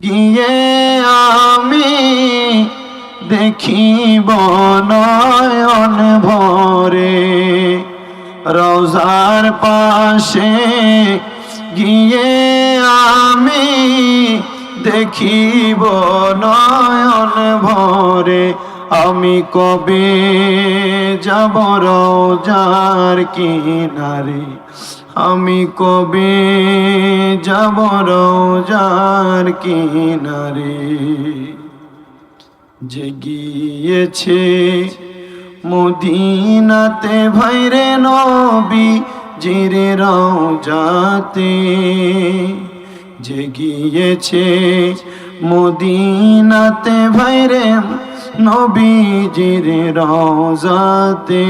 গিয়ে আমি দেখিব নয়ন ভরে, রওজার পাশে গিয়ে আমি দেখিব নয়ন ভরে। আমি কবে যাব রওজার কিনারে, আমি কবে যাব রওজার কিনারে। যে গিয়েছে মদিনাতে ভাইরে নবী জিরে রওজাতে, যে গিয়েছে মদিনাতে ভাইরে নবীজির রওজাতে,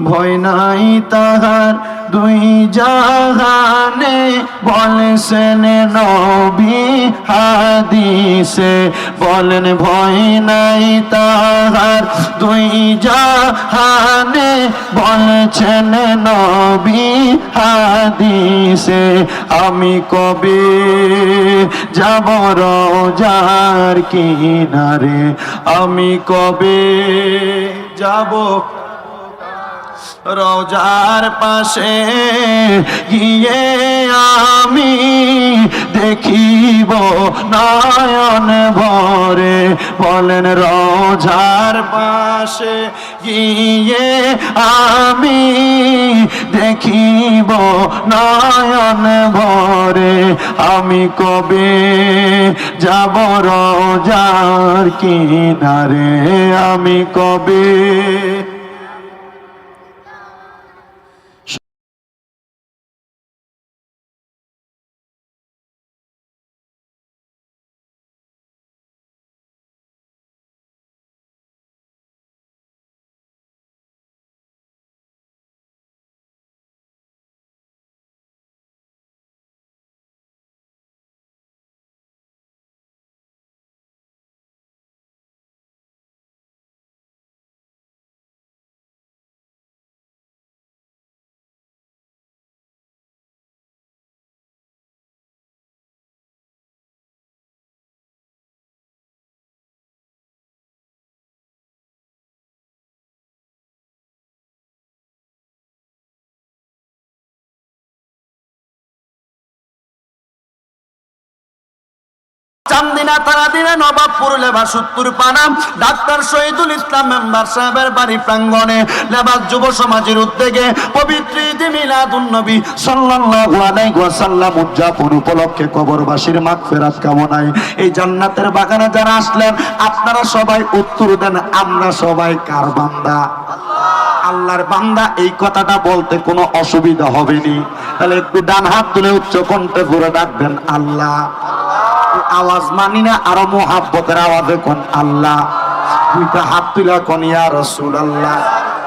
ভয় নাই তাহার দুই জাহানে বলেছেন নবী হাদিসে, বলেন ভয় নাই তাহার দুই জাহানে বলেছেন নবী হাদিসে। আমি কবে যাব রওজার কিনারে, আমি কবে যাব রওজার পাশে গিয়ে আমি দেখিব নয়ন ভরে। বলেন রওজার পাশে গিয়ে আমি দেখিব নয়ন ভরে। আমি কবে যাব রওজার কিনারে, আমি কবে। চান্দিনা থানা দিনে নবাবপুর লেবাস উত্তর পানাম ডাক্তার শহীদুল ইসলাম মেম্বার সাহেবের বাড়ি প্রাঙ্গণে লেবাস যুব সমাজের উদ্যোগে পবিত্র ঈদ মিলাদুন্নবী সাল্লাল্লাহু আলাইহি ওয়াসাল্লাম উদযাপন উপলক্ষে কবরবাসীর মাগফিরাত কামনায় এই জান্নাতের বাগানে যারা আসলেন, আপনারা সবাই উত্তর দেন, আমরা সবাই কার বান্দা? আল্লাহর বান্দা। এই কথাটা বলতে কোনো অসুবিধা হবে নি। তাহলে একটু ডান হাত তুলে উচ্চ কণ্ঠে করে ডাকবেন আল্লাহ। আওয়াজ মানি না, আরো মোহাব্বতের আওয়াজে কোন আল্লাহ। দুইটা হাত তুলা কোন ইয়া রাসূলুল্লাহ,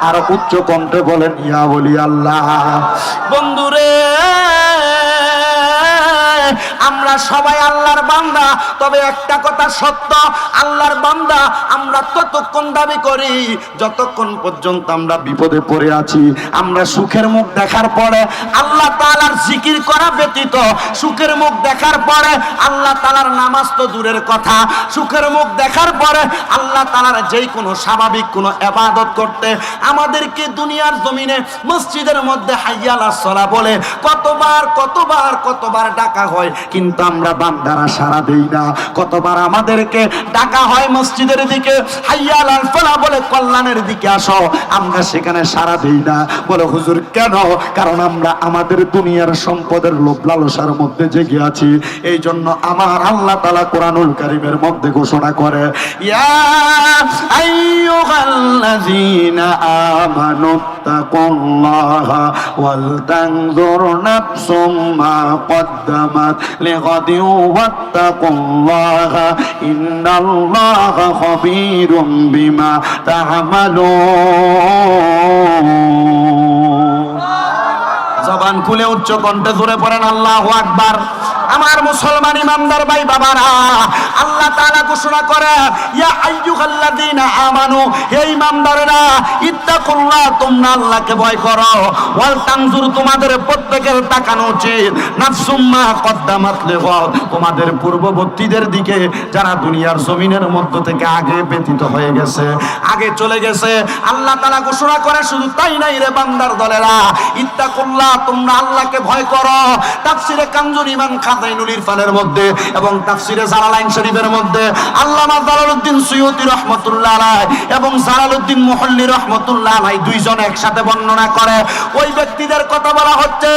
আরো উচ্চ কণ্ঠে বলেন ইয়া ওলি আল্লাহ। বন্ধুরে, আমরা সবাই আল্লাহর বান্দা, তবে একটা কথা সত্য, আল্লাহর বান্দা আমরা ততক্ষণ দাবি করি যতক্ষণ পর্যন্ত আমরা বিপদে পড়ে আছি। আমরা সুখের মুখ দেখার পরে আল্লাহ তাআলার জিকির করা ব্যতীত, সুখের মুখ দেখার পরে আল্লাহ তাআলার নামাজ তো দূরের কথা, সুখের মুখ দেখার পরে আল্লাহ তাআলার যেই কোনো স্বাভাবিক কোনো ইবাদত করতে আমাদেরকে দুনিয়ার জমিনে মসজিদের মধ্যে হাইয়া আলাস সালাহ বলে কতবার কতবার কতবার ডাকা হয়, কিন্তু আমরা বান্দারা সাড়া দেই না। কতবার আমাদেরকে ডাকা হয় মসজিদের দিকে, হাইয়া আলাল ফালাহ বলে কল্যাণের দিকে আসো, আমরা সেখানে সাড়া দেই না। বলে হুজুর কেন? কারণ আমরা আমাদের দুনিয়ার সম্পদের লোভ লালসার মধ্যে জেগে আছি। এই জন্য আমার আল্লাহ তাআলা কোরআনুল কারীমের মধ্যে ঘোষণা করে, ইয়া আইয়ুহাল্লাযীনা আমানু তাকুল্লাহা ওয়াল তানজুর নাফসুম মা কদ্দামাত লিগাদিন ওয়াত্তাকুল্লাহা ইন্নাল্লাহা খাবীরুম বিমা তা'মালুন। জবান খুলে উচ্চ কণ্ঠে জোরে পড়েন আল্লাহু আকবার। আমার মুসলমান ইমানদার ভাই বাবারা, আল্লাহ তাআলা ঘোষণা করে ইয়া আইয়ুহাল্লাযীনা আমানু, হে ইমানদারেরা, ইত্তাকুল্লাহ, তোমরা আল্লাহকে ভয় করো, ওয়াল তানজুর, তোমাদের প্রত্যেকের তাকানো উচিত, নাফসুম মা কদ্দামাত লিগাদ, তোমাদের পূর্ববর্তীদের দিকে যারা দুনিয়ার জমিনের মধ্য থেকে আগে ব্যতীত হয়ে গেছে, আগে চলে গেছে। আল্লাহ তাআলা ঘোষণা করে শুধু তাই নাই রে বান্দার দলেরা, ইত্তাকুল্লাহ, তোমরা আল্লাহকে ভয় করো। তাফসিরে কানজুল ইমান খাযাইনুল ইরফানের মধ্যে এবং তাফসিরে জালালাইন শরীফের মধ্যে আল্লামা জালালউদ্দিন সুয়ুতী রাহমাতুল্লাহ আলাইহি এবং জালালউদ্দিন মুহাল্লি রাহমাতুল্লাহ আলাইহি দুইজন একসাথে বর্ণনা করে ওই ব্যক্তিদের কথা বলা হচ্ছে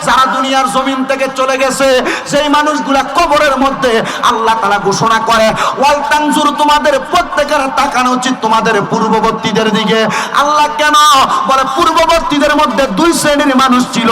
যারা দুনিয়ার জমিন থেকে চলে গেছে, সেই মানুষগুলা কবরের মধ্যে আল্লাহ তাআলা ঘোষণা করে ওয়াল তানজুর, তোমাদের প্রত্যেকের তাকানো উচিত তোমাদের পূর্ববর্তীদের দিকে। আল্লাহ কেন বলে? পূর্ববর্তীদের মধ্যে দুই শ্রেণীর মানুষ ছিল,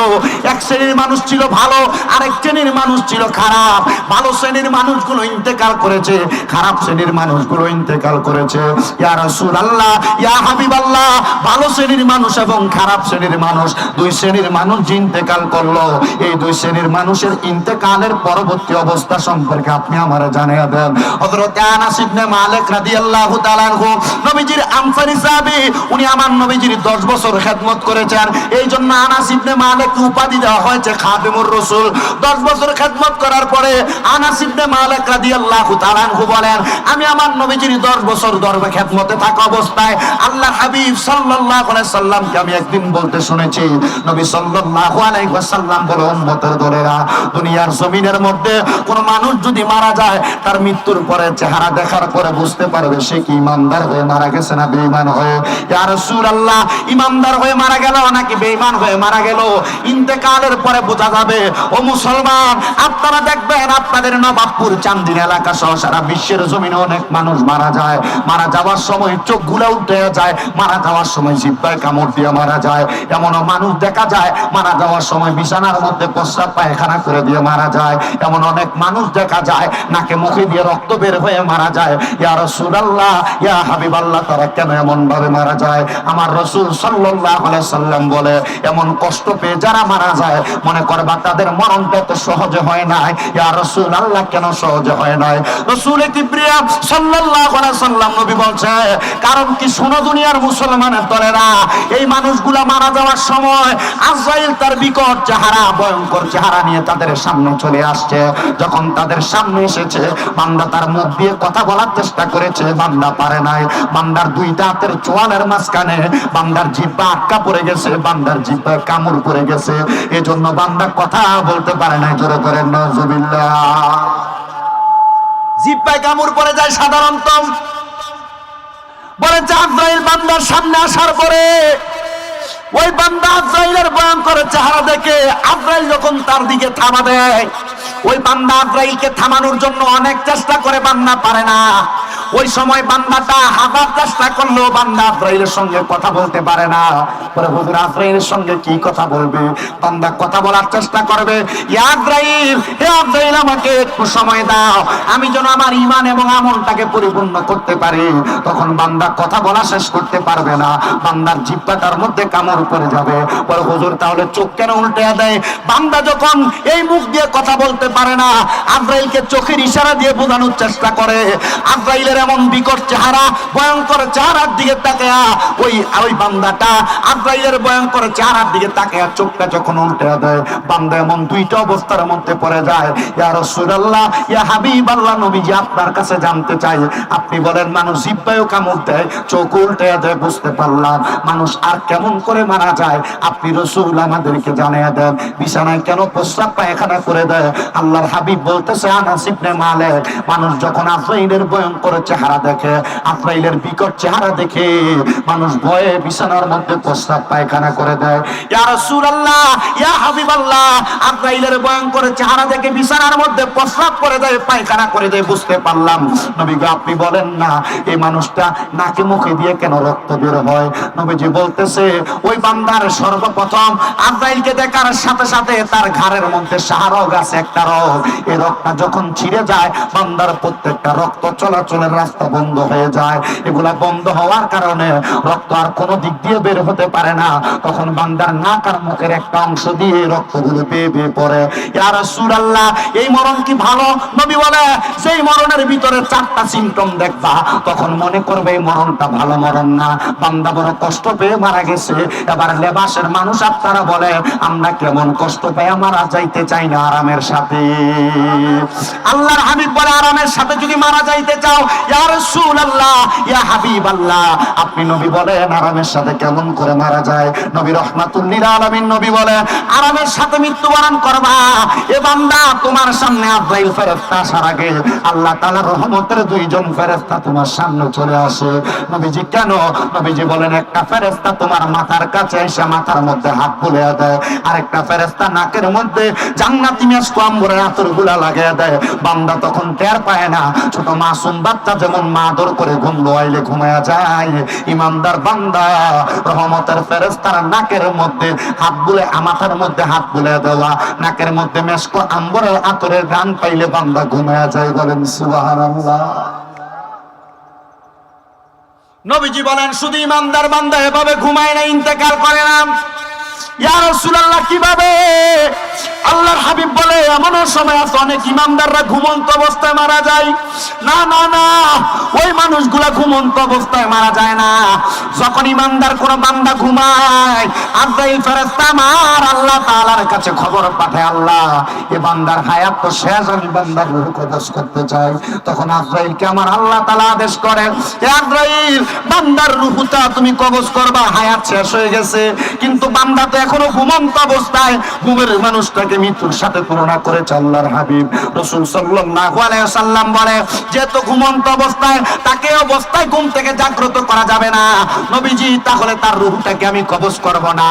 এক শ্রেণীর মানুষ ছিল ভালো, আরেক শ্রেণীর মানুষ ছিল খারাপ। ভালো শ্রেণীর মানুষগুলো ইন্তেকাল করেছে, খারাপ শ্রেণীর মানুষগুলো ইন্তেকাল করেছে। ইয়া রাসূলুল্লাহ, ইয়া হাবিবাল্লাহ, ভালো শ্রেণীর মানুষ এবং খারাপ শ্রেণীর মানুষ, দুই শ্রেণীর মানুষ যে ইন্তেকাল করলো, এই দুই শ্রেণীর মানুষের ইন্তেকালের পরবর্তী অবস্থা সম্পর্কে আপনি আমারে জানিয়ে দেন। হযরত আনাস ইবনে মালিক রাদিয়াল্লাহু তাআলা আনহু, নবীজির আনসারী সাহাবী, উনি আমার নবীজির 10 বছর খেদমত করেছেন, এই জন্য আনাস ইবনে মালিককে উপাধি দেওয়া হয়েছে খাদিমুর রাসূল। 10 বছর খেদমত করার পরে আনাস ইবনে মালিক রাদিয়াল্লাহু তাআলা আনহু বলেন, আমি আমার নবীজির 10 বছর দরবে খেদমতে থাকা অবস্থায় আল্লাহর হাবিব সাল্লাল্লাহু আলাইহি সাল্লামকে আমি একদিন বলতে শুনেছি, নবী সাল্লাল্লাহু আলাইহি ওয়াসাল্লাম বলে, উম্মতের দলেরা, দুনিয়ার জমিনের মধ্যে কোন মানুষ যদি মারা যায়, তার মৃত্যুর পরে চেহারা দেখার পরে বুঝতে পারবে সে কি ইমানদার হয়ে মারা গেছে না বেঈমান হয়ে। ইয়া রাসূলুল্লাহ, ইমানদার হয়ে মারা গেল নাকি বেঈমান হয়ে মারা গেল ইন্তেকালের পরে বোঝা যাবে। ও মুসলমান, আপনারা দেখবেন আপনাদের নবাবপুর, চান্দিনা এলাকা সহ সারা বিশ্বের জমিনে অনেক মানুষ মারা যায়, মারা যাওয়ার সময় চোখগুলো উঠে যায়, মারা যাওয়ার সময় জিহ্বায় কামড় দিয়ে মারা যায়। এমনও মানুষ দেখা যায় মারা যাওয়ার সময় বিছানার মধ্যে প্রস্রাব পায়খানা করে দিয়ে মারা যায়। এমন অনেক মানুষ দেখা যায় নাকে মুখে দিয়ে রক্ত বের হয়ে মারা যায়। ইয়া রাসূলুল্লাহ, ইয়া হাবিবাল্লাহ, তারা কেন এমন ভাবে মারা যায়? আমার রাসূল সাল্লাল্লাহু আলাইহি সাল্লাম বলে, এমন কষ্ট পেয়ে যারা মারা যায় মনে করবা তাদের মরণটা তো সহজে হয় নাই। ইয়া রাসূলুল্লাহ, কেন সহজে হয় নাই? রাসূল কিবরিয়া সাল্লাল্লাহু আলাইহি সাল্লাম নবী বলছে, কারণ কি শোনো দুনিয়ার মুসলমানের দলেরা, এই মানুষগুলা মারা যাওয়ার সময় আজরাইল তার বিকট চেহারা, ভয়ঙ্কর চেহারা নিয়ে তাদের সামনে চলে আসছে। যখন তাদের সামনে এসেছে, বান্দা তার মুখ দিয়ে কথা বলার চেষ্টা করেছে, বান্দা পারে নাই। বান্দার দুইটা হাতের চোয়ালের মাঝখানে বান্দার জিহ্বা আটকা পড়ে গেছে, বান্দার জিহ্বায় কামড় পড়ে গেছে, এজন্য বান্দা কথা বলতে পারে নাই। জোরে করেন নাউজুবিল্লাহ। জিহ্বায় কামড় পড়ে যায় সাধারণত। বলে যে আজরাইল বান্দার সামনে আসার পরে ওই বান্দা আজরাইলের ভয়ঙ্কর চেহারা দেখে আজরাইল যখন তার দিকে থামা দেয়, ওই বান্দা আজরাইলকে থামানোর জন্য অনেক চেষ্টা করে, বান্দা পারে না। ওই সময় বান্দাটা হাজার চেষ্টা করলেও বান্দা আজরাইলের সঙ্গে কথা বলতে পারে না। পরে হুজুর আজরাইলের সঙ্গে কি কথা বলবে? বান্দা কথা বলার চেষ্টা করবে, ইয়া আজরাইল, হে আজরাইল, আমাকে একটু সময় দাও, আমি যেন আমার ঈমান এবং আমলটাকে পরিপূর্ণ করতে পারি। তখন বান্দা কথা বলা শেষ করতে পারবে না, বান্দার জিহ্বাটার মধ্যে কামড় পড়ে যাবে। পরে হুজুর তাহলে চোখ কেন উল্টে দেয়? বান্দা যখন এই মুখ দিয়ে কথা বলতে পারে না, আজরাইলকে চোখের ইশারা দিয়ে বোঝানোর চেষ্টা করে। আজরাইলের এমন বিকট চেহারা, ভয়ঙ্কর চেহারার দিকে তাকায়া ওই বান্দাটা আজরাইলের ভয়ঙ্কর চেহারার দিকে তাকায়া চোখটা যখন উল্টে দেয়, বান্দা এমন দুইটা অবস্থার মধ্যে পড়ে যায়। ইয়া রাসূলুল্লাহ, ইয়া হাবিবাল্লাহ, নবীজি আপনার কাছে জানতে চাই, আপনি বলেন মানুষ জিহ্বায়ও কামড় দেয়, চোখ উল্টে দেয়, বুঝতে পারলাম, মানুষ আর কেমন করে মারা যায় আপনি রাসূল আমাদেরকে জানিয়ে দেন। বিছানায় কেন প্রস্রাব পায়খানা করে দেয়? আল্লাহর হাবিব বলতেছে, আনাস ইবনে মালিক, মানুষ যখন আজরাইলের ভয়ঙ্কর চেহারা দেখে, আজরাইলের বিকট চেহারা দেখে, মানুষ ভয়ে বিছানার মধ্যে প্রস্রাব পায়খানা করে দেয়। ইয়া রাসূলুল্লাহ, ইয়া হাবিবাল্লাহ, আজরাইলের ভয়ঙ্কর চেহারা দেখে বিছানার মধ্যে প্রস্রাব করে দেয়, পায়খানা করে দেয়, বুঝতে পারলাম। নবী গো, আপনি বলেন না এই মানুষটা নাকে মুখে দিয়ে কেন রক্ত বের হয়? নবীজি বলতেছে, ওই বান্দার সর্বপ্রথম আজরাইলকে দেখার সাথে সাথে তার ঘাড়ের মধ্যে শাহরগ আছে একটা রগ, এই রগটা যখন ছিঁড়ে যায় বান্দার প্রত্যেকটা রক্ত চলাচলের রাস্তা বন্ধ হয়ে যায়। এগুলা বন্ধ হওয়ার কারণে রক্ত আর কোনো দিক দিয়ে বের হতে পারে না। তখন বান্দার নাক আর মুখের একটা অংশ দিয়ে রক্তগুলো বেয়ে বেয়ে পড়ে। ইয়া রাসূলুল্লাহ, এই মরণ কি ভালো? নবী বলে, সেই মরণের ভিতরে 4টা সিম্পটম দেখবা, তখন মনে করবে এই মরণটা ভালো মরণ না, বান্দা বড় কষ্ট পেয়ে মারা গেছে। এবার লেবাসের মানুষ আপনারা বলে, আমরা কেমন কষ্ট পেয়ে মারা যাইতে চাই না আরামের সাথে। আল্লাহর হাবিব বলে, আরামের সাথে যদি মারা যাইতে চাও, ইয়া রাসূলুল্লাহ, ইয়া হাবিবাল্লাহ, আপনি নবী বলেন আরামের সাথে কেমন করে মারা যায়? নবী রাহমাতুল লিল আলামিন নবী বলে, আরামের সাথে মৃত্যুবরণ করবা। এ বান্দা, তোমার সামনে আজরাইল ফেরেশতা আসার আগে আল্লাহ তাআলার রহমতের 2জন ফেরেশতা তোমার সামনে চলে আসে। নবীজি কেন? নবীজি বলেন, একটা ফেরেশতা তোমার মাথার কাছে এসে মাথার মধ্যে হাত বুলিয়ে দেয়, আরেকটা ফেরেশতা নাকের মধ্যে জান্নাতি মেশক আম্বরের আতরগুলা লাগিয়ে দেয়। বান্দা তখন টের পায় না। ছোট মাসুম বাচ্চা যেমন মা আদর করে ঘুম লোয়াইলে ঘুমায়া যায়, ইমানদার বান্দা রহমতের ফেরেশতার নাকের মধ্যে হাত বুলে, মাথার মধ্যে হাত বুলিয়ে দেওয়া, নাকের মধ্যে মেশক আম্বরের আতরের গান পাইলে বান্দা ঘুমায়া যায়। বলেন সুবহানাল্লাহ। নবীজি বলেন, শুধু ইমানদার বান্দা এভাবে ঘুমায় না, ইন্তেকাল করে না। ইয়া রাসূলুল্লাহ, কিভাবে? আল্লাহর হাবিব বলে, এমন সময় আছে অনেক ইমানদাররা ঘুমন্ত অবস্থায় মারা যায়। না না না, ওই মানুষগুলা ঘুমন্ত অবস্থায় মারা যায় না। যখন ইমানদার কোন বান্দা ঘুমায়, আজরাইল ফেরেশতা আমার আল্লাহ তাআলার কাছে খবর পাঠায়, আল্লাহ এ বান্দার হায়াত তো শেষ, আমি বান্দার রূহ কবজ করতে চাই। তখন আজরাইলকে আমার আল্লাহ তাআলা আদেশ করেন, হে আজরাইল, বান্দার রূহটা তুমি কবজ করবা, হায়াত শেষ হয়ে গেছে। কিন্তু বান্দা তো এখনো ঘুমন্ত অবস্থায়। ঘুমের মানুষটাকে মৃত্যুর সাথে তুলনা করেছে আল্লাহর হাবিব রাসূল সাল্লাল্লাহু আলাইহি ওয়াসাল্লাম বলে, যেহেতু ঘুমন্ত অবস্থায়, তাকে অবস্থায় ঘুম থেকে জাগ্রত করা যাবে না। নবীজি, তাহলে তার রূহটাকে আমি কবজ করব না।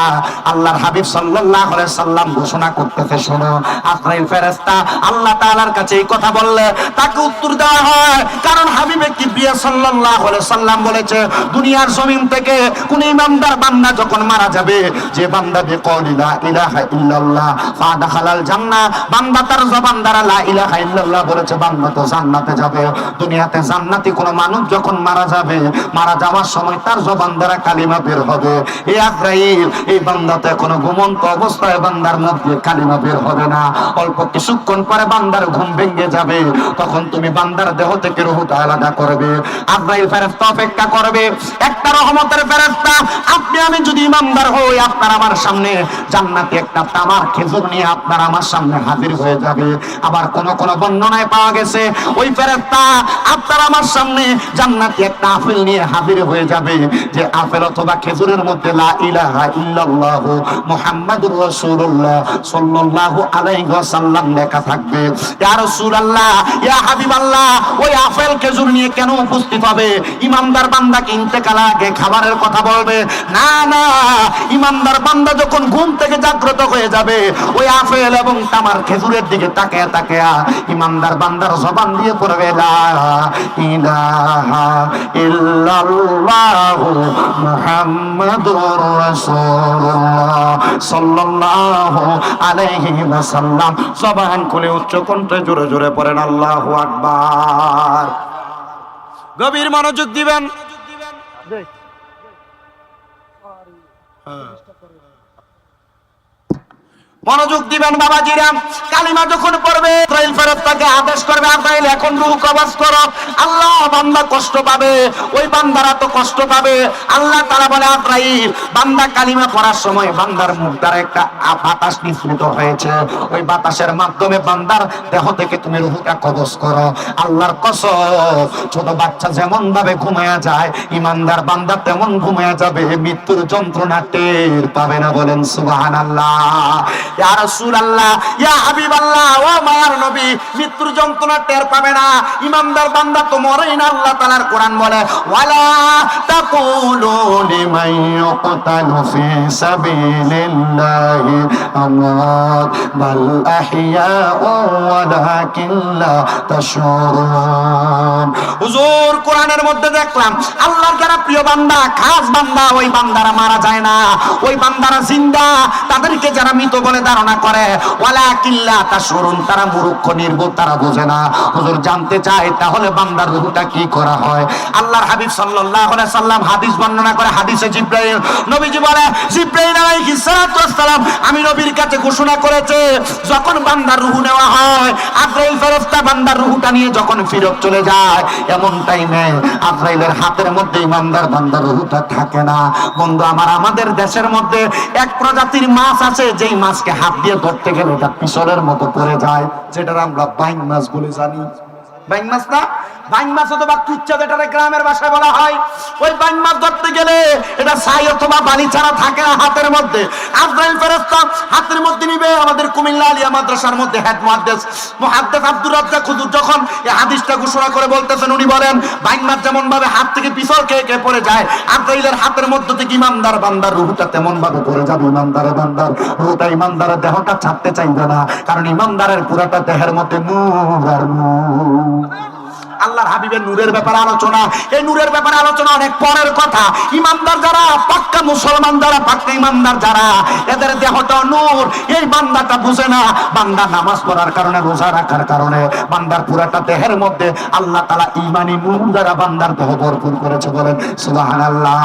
আল্লাহর হাবিব সাল্লাল্লাহু আলাইহি ওয়াসাল্লাম ঘোষণা করতেছে, শোনো, আজরাইল ফেরেশতা আল্লাহ তাআলার কাছে এই কথা বললে তাকে উত্তর দেওয়া হয়, কারণ হাবিবে কিবরিয়া সাল্লাল্লাহু আলাইহি ওয়াসাল্লাম বলেছে, দুনিয়ার জমিন থেকে কোন ইমানদার বান্দা যখন মারা যাবে, যে বান্দা বিকৌলি লা ইলাহা ইল্লাল্লাহ ফাদাখালাল জান্নাহ, বান্দা তার জবান দ্বারা লা ইলাহা ইল্লাল্লাহ বলেছে, বান্দা তো জান্নাতে যাবে। দুনিয়াতে জান্নাতি কোন মানুষ যখন মারা যাবে, মারা যাওয়ার সময় তার জবান দ্বারা কালিমা বের হবে। এই আজরাইল, এই বান্দা তো এখনো ঘুমন্ত অবস্থায়, বান্দার মধ্যে কালিমা বের হবে না। অল্প কিছুক্ষণ পরে বান্দার ঘুম ভেঙে যাবে, তখন তুমি বান্দার দেহ থেকে রূহটা আলাদা করবে। আজরাইল ফেরেশতা অপেক্ষা করবে, একটা রহমতের ফেরেশতা। আপনি আমি যদি ইমানদার হই, আপনার আমার সামনে জান্নাতে একটা তামার খেজুর নিয়ে আপনার আমার সামনে হাজির হয়ে যাবে। আবার কোন কোন বর্ণনায় পাওয়া গেছে, ওই ফেরেশতা আপনার আমার সামনে জান্নাতে একটা আপেল নিয়ে হাজির হয়ে যাবে, যে আপেল অথবা খেজুরের মধ্যে লা ইলাহা ইল্লাল্লাহু মুহাম্মাদুর রাসূলুল্লাহ সাল্লাল্লাহু আলাইহি ওয়াসাল্লাম লেখা থাকবে। ইয়া রাসূলুল্লাহ, ইয়া হাবিবাল্লাহ, ওই আপেল খেজুর নিয়ে কেন উপস্থিত হবে? ইমানদার বান্দাকে ইন্তেকাল আগে খাবারের কথা বলবে না? না, ইমানদার বান্দা যখন ঘুম থেকে জাগ্রত হয়ে যাবে, ওই আপেল এবং তামার খেজুরের দিকে তাকিয়ে তাকিয়ে ইমানদার বান্দার জবান দিয়ে পড়বে, লা ইলাহা ইল্লাল্লাহু মুহাম্মাদুর রাসূলুল্লাহ সাল্লাল্লাহু আলাইহি ওয়াসাল্লাম। জবান খুলে উচ্চ কণ্ঠে জোরে জোরে পড়েন আল্লাহু আকবার। গভীর মনোযোগ দিবেন। মনোযোগ দিবেন বাবাজিরা। কালিমা যখন পড়বে, ইসরাইল ফেরেশতাকে আদেশ করবে, আজরাইল এখন রূহ কবজ করো। আল্লাহ, বান্দা কষ্ট পাবে, ওই বান্দারা তো কষ্ট পাবে। আল্লাহ তাআলা বলে, আজরাইল, বান্দা কালিমা পড়ার সময় বান্দার মুখ দ্বারা একটা বাতাস নিঃসৃত হয়েছে, ওই বাতাসের মাধ্যমে বান্দার দেহ থেকে তুমি রূহটা কবজ করো। আল্লাহর কসম, ছোট বাচ্চা যেমন ভাবে ঘুমায়া যায়, ইমানদার বান্দা তেমন ঘুমায়া যাবে, মৃত্যুর যন্ত্রণা টের পাবে না। বলেন সুবহানাল্লাহ। ইয়া রাসূলুল্লাহ, ইয়া হাবিবাল্লাহ, ও মায়ার নবী, মৃত্যুর যন্ত্রণা টের পাবে না। ইমানদার বান্দা তো মরেই না। আল্লাহ তাআলার কোরআন বলে, ওয়ালা তাকুলু লিমান ইউকতালু ফি সাবিলিল্লাহি আমওয়াত বাল আহইয়াউ ওয়ালাকিন লা তাশউরুন। হুজুর, কোরআনের মধ্যে দেখলাম আল্লাহর যারা প্রিয় বান্দা, খাস বান্দা, ওই বান্দারা মারা যায় না, ওই বান্দারা জিন্দা। তাদেরকে যারা মৃত বলে ধারণা করে, ওয়ালাকিল্লা তাশউরুন, তারা মূর্খ নির্বোধ, তারা বোঝে না। হুজুর জানতে চায় তাহলে বান্দার রূহটা কি করা হয়? আল্লাহর হাবিব সাল্লাল্লাহু আলাইহি সাল্লাম হাদিস বর্ণনা করে, হাদিসে জিবরাইল নবীজি বলে, জিবরাইল আলাইহিস সালাতু ওয়াস সালাম আমি নবীর কাছে ঘোষণা করেছে, যখন বান্দার রূহ নেওয়া হয়, আজরাইল ফেরেশতা বান্দার রূহটা নিয়ে যখন ফিরত চলে যায়, এমন টাইমে আজরাইলের হাতের মধ্যে ইমানদার বান্দার রূহটা থাকে না। বন্ধু আমার, আমাদের দেশের মধ্যে এক প্রজাতির মাছ আছে, যেই মাছকে হাত দিয়ে ধরতে গেলে এটা পিছলের মতো পড়ে যায়, যেটা আমরা বাইং মাছ বলে জানি। বাইং মাছ না, বাইং মাছ অথবা কুচ্চা, যেটা গ্রামের ভাষায় বলা হয়, ওই বাইং মাছ ধরতে গেলে এটা ছাই অথবা বালি ছাড়া থাকে না হাতের মধ্যে। আজরাইল ফেরেশতা হাতের মধ্যে নিবে। আমাদের কুমিল্লা আলিয়া মাদ্রাসার মধ্যে হেড মুহাদ্দিস আব্দুর রাজ্জাক হুজুর যখন এই হাদিসটা ঘোষণা করে বলতেছেন, উনি বলেন বাইং মাছ যেমন ভাবে হাত থেকে পিছল খেয়ে খেয়ে পড়ে যায়, আজরাইলের হাতের মধ্যে থেকে ইমানদার বান্দার রূহটা তেমন ভাবে পড়ে যাবে। ইমানদারের বান্দার রূহটা ইমানদারের দেহটা ছাড়তে চাইবে না, কারণ ইমানদারের পুরাটা দেহের মধ্যে নূর আর নূর। আল্লাহর হাবিবের নূরের ব্যাপারে আলোচনা, এই নূরের ব্যাপারে আলোচনা অনেক পরের কথা। ইমানদার যারা, পাক্কা মুসলমান যারা, পাক্কা ইমানদার যারা, এদের দেহটা নূর, এই বান্দাটা বুঝে না। বান্দা নামাজ পড়ার কারণে, রোজা রাখার কারণে বান্দার পুরাটা দেহের মধ্যে আল্লাহ তাআলা ঈমানি নূর দ্বারা বান্দার দেহ ভরপুর করেছে, বলেন সুবহানাল্লাহ।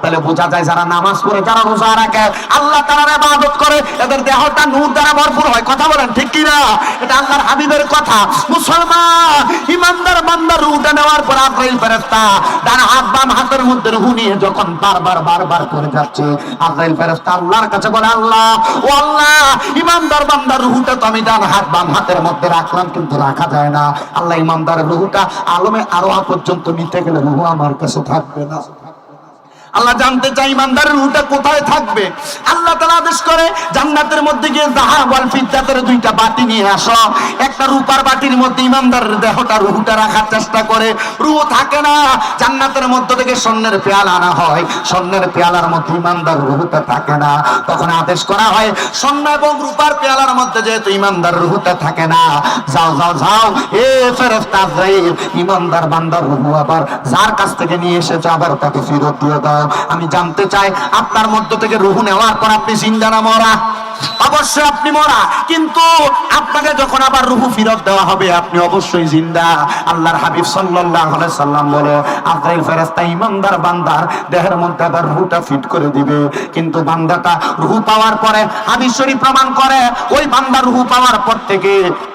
তাহলে বোঝা যায় যারা নামাজ পড়ে, যারা রোজা রাখে, আল্লাহ তাআলার ইবাদত করে, এদের দেহটা নূর দ্বারা ভরপুর হয়। কথা বলেন ঠিক কি না? এটা আল্লাহর হাবিবের কথা। মুসলমান ইমানদার বান্দার রূহটা নেওয়ার পর আজরাইল ফেরেশতা ডান হাত বাম হাতের মধ্যে রূহ নিয়ে যখন বারবার করে যাচ্ছে, আজরাইল ফেরেশতা আল্লাহর কাছে বলে, আল্লাহ ও আল্লাহ, ইমানদার বান্দার রূহটা তো আমি ডান হাত বাম হাতের মধ্যে রাখলাম, কিন্তু রাখা যায় না। আল্লাহ, ইমানদারের রূহটা আলমে আরওয়াহ পর্যন্ত নিতে গেলে রূহ আমার কাছে থাকবে না। আল্লাহ জানতে চাই ইমানদারের রূহটা কোথায় থাকবে। আল্লাহ তাআলা আদেশ করে, জান্নাতের মধ্যে গিয়ে যাহাব ওয়াল ফিদ্দাতের দুইটা বাটি নিয়ে আসো। একটা রূপার বাটির মধ্যে ইমানদারের দেহটা, রূহটা রাখার চেষ্টা করে, রূহ থাকে না। জান্নাতের মধ্য থেকে স্বর্ণের পেয়ালা আনা হয়, স্বর্ণের পেয়ালার মধ্যে ইমানদার রূহটা থাকে না। তখন আদেশ করা হয়, স্বর্ণ এবং রূপার পেয়ালার মধ্যে যেহেতু ইমানদার রূহটা থাকে না, যাও যাও যাও, এ ফেরেশতা আজরাইল, ইমানদার বান্দার রূহ আবার যার কাছ থেকে নিয়ে এসেছে আবার তাকে ফেরত দিয়ে দাও। আমি জানতে চাই আপনার মধ্য থেকে রূহ নেওয়ার পর আপনি জিন্দা না মরা? অবশ্যই আপনি মরা, কিন্তু আপনাকে যখন আবার রূহ ফেরত দেওয়া হবে আপনি অবশ্যই জিন্দা। আল্লাহর হাবিব সাল্লাল্লাহু আলাইহি সাল্লাম বলে, আজরাইল ফেরেশতা ইমানদার বান্দার দেহের মধ্যে আবার রূহটা ফিট করে দিবে, কিন্তু বান্দাটা রূহ পাওয়ার পরে হাদিস শরীফ প্রমাণ করে, ওই বান্দা রূহ পাওয়ার পর থেকে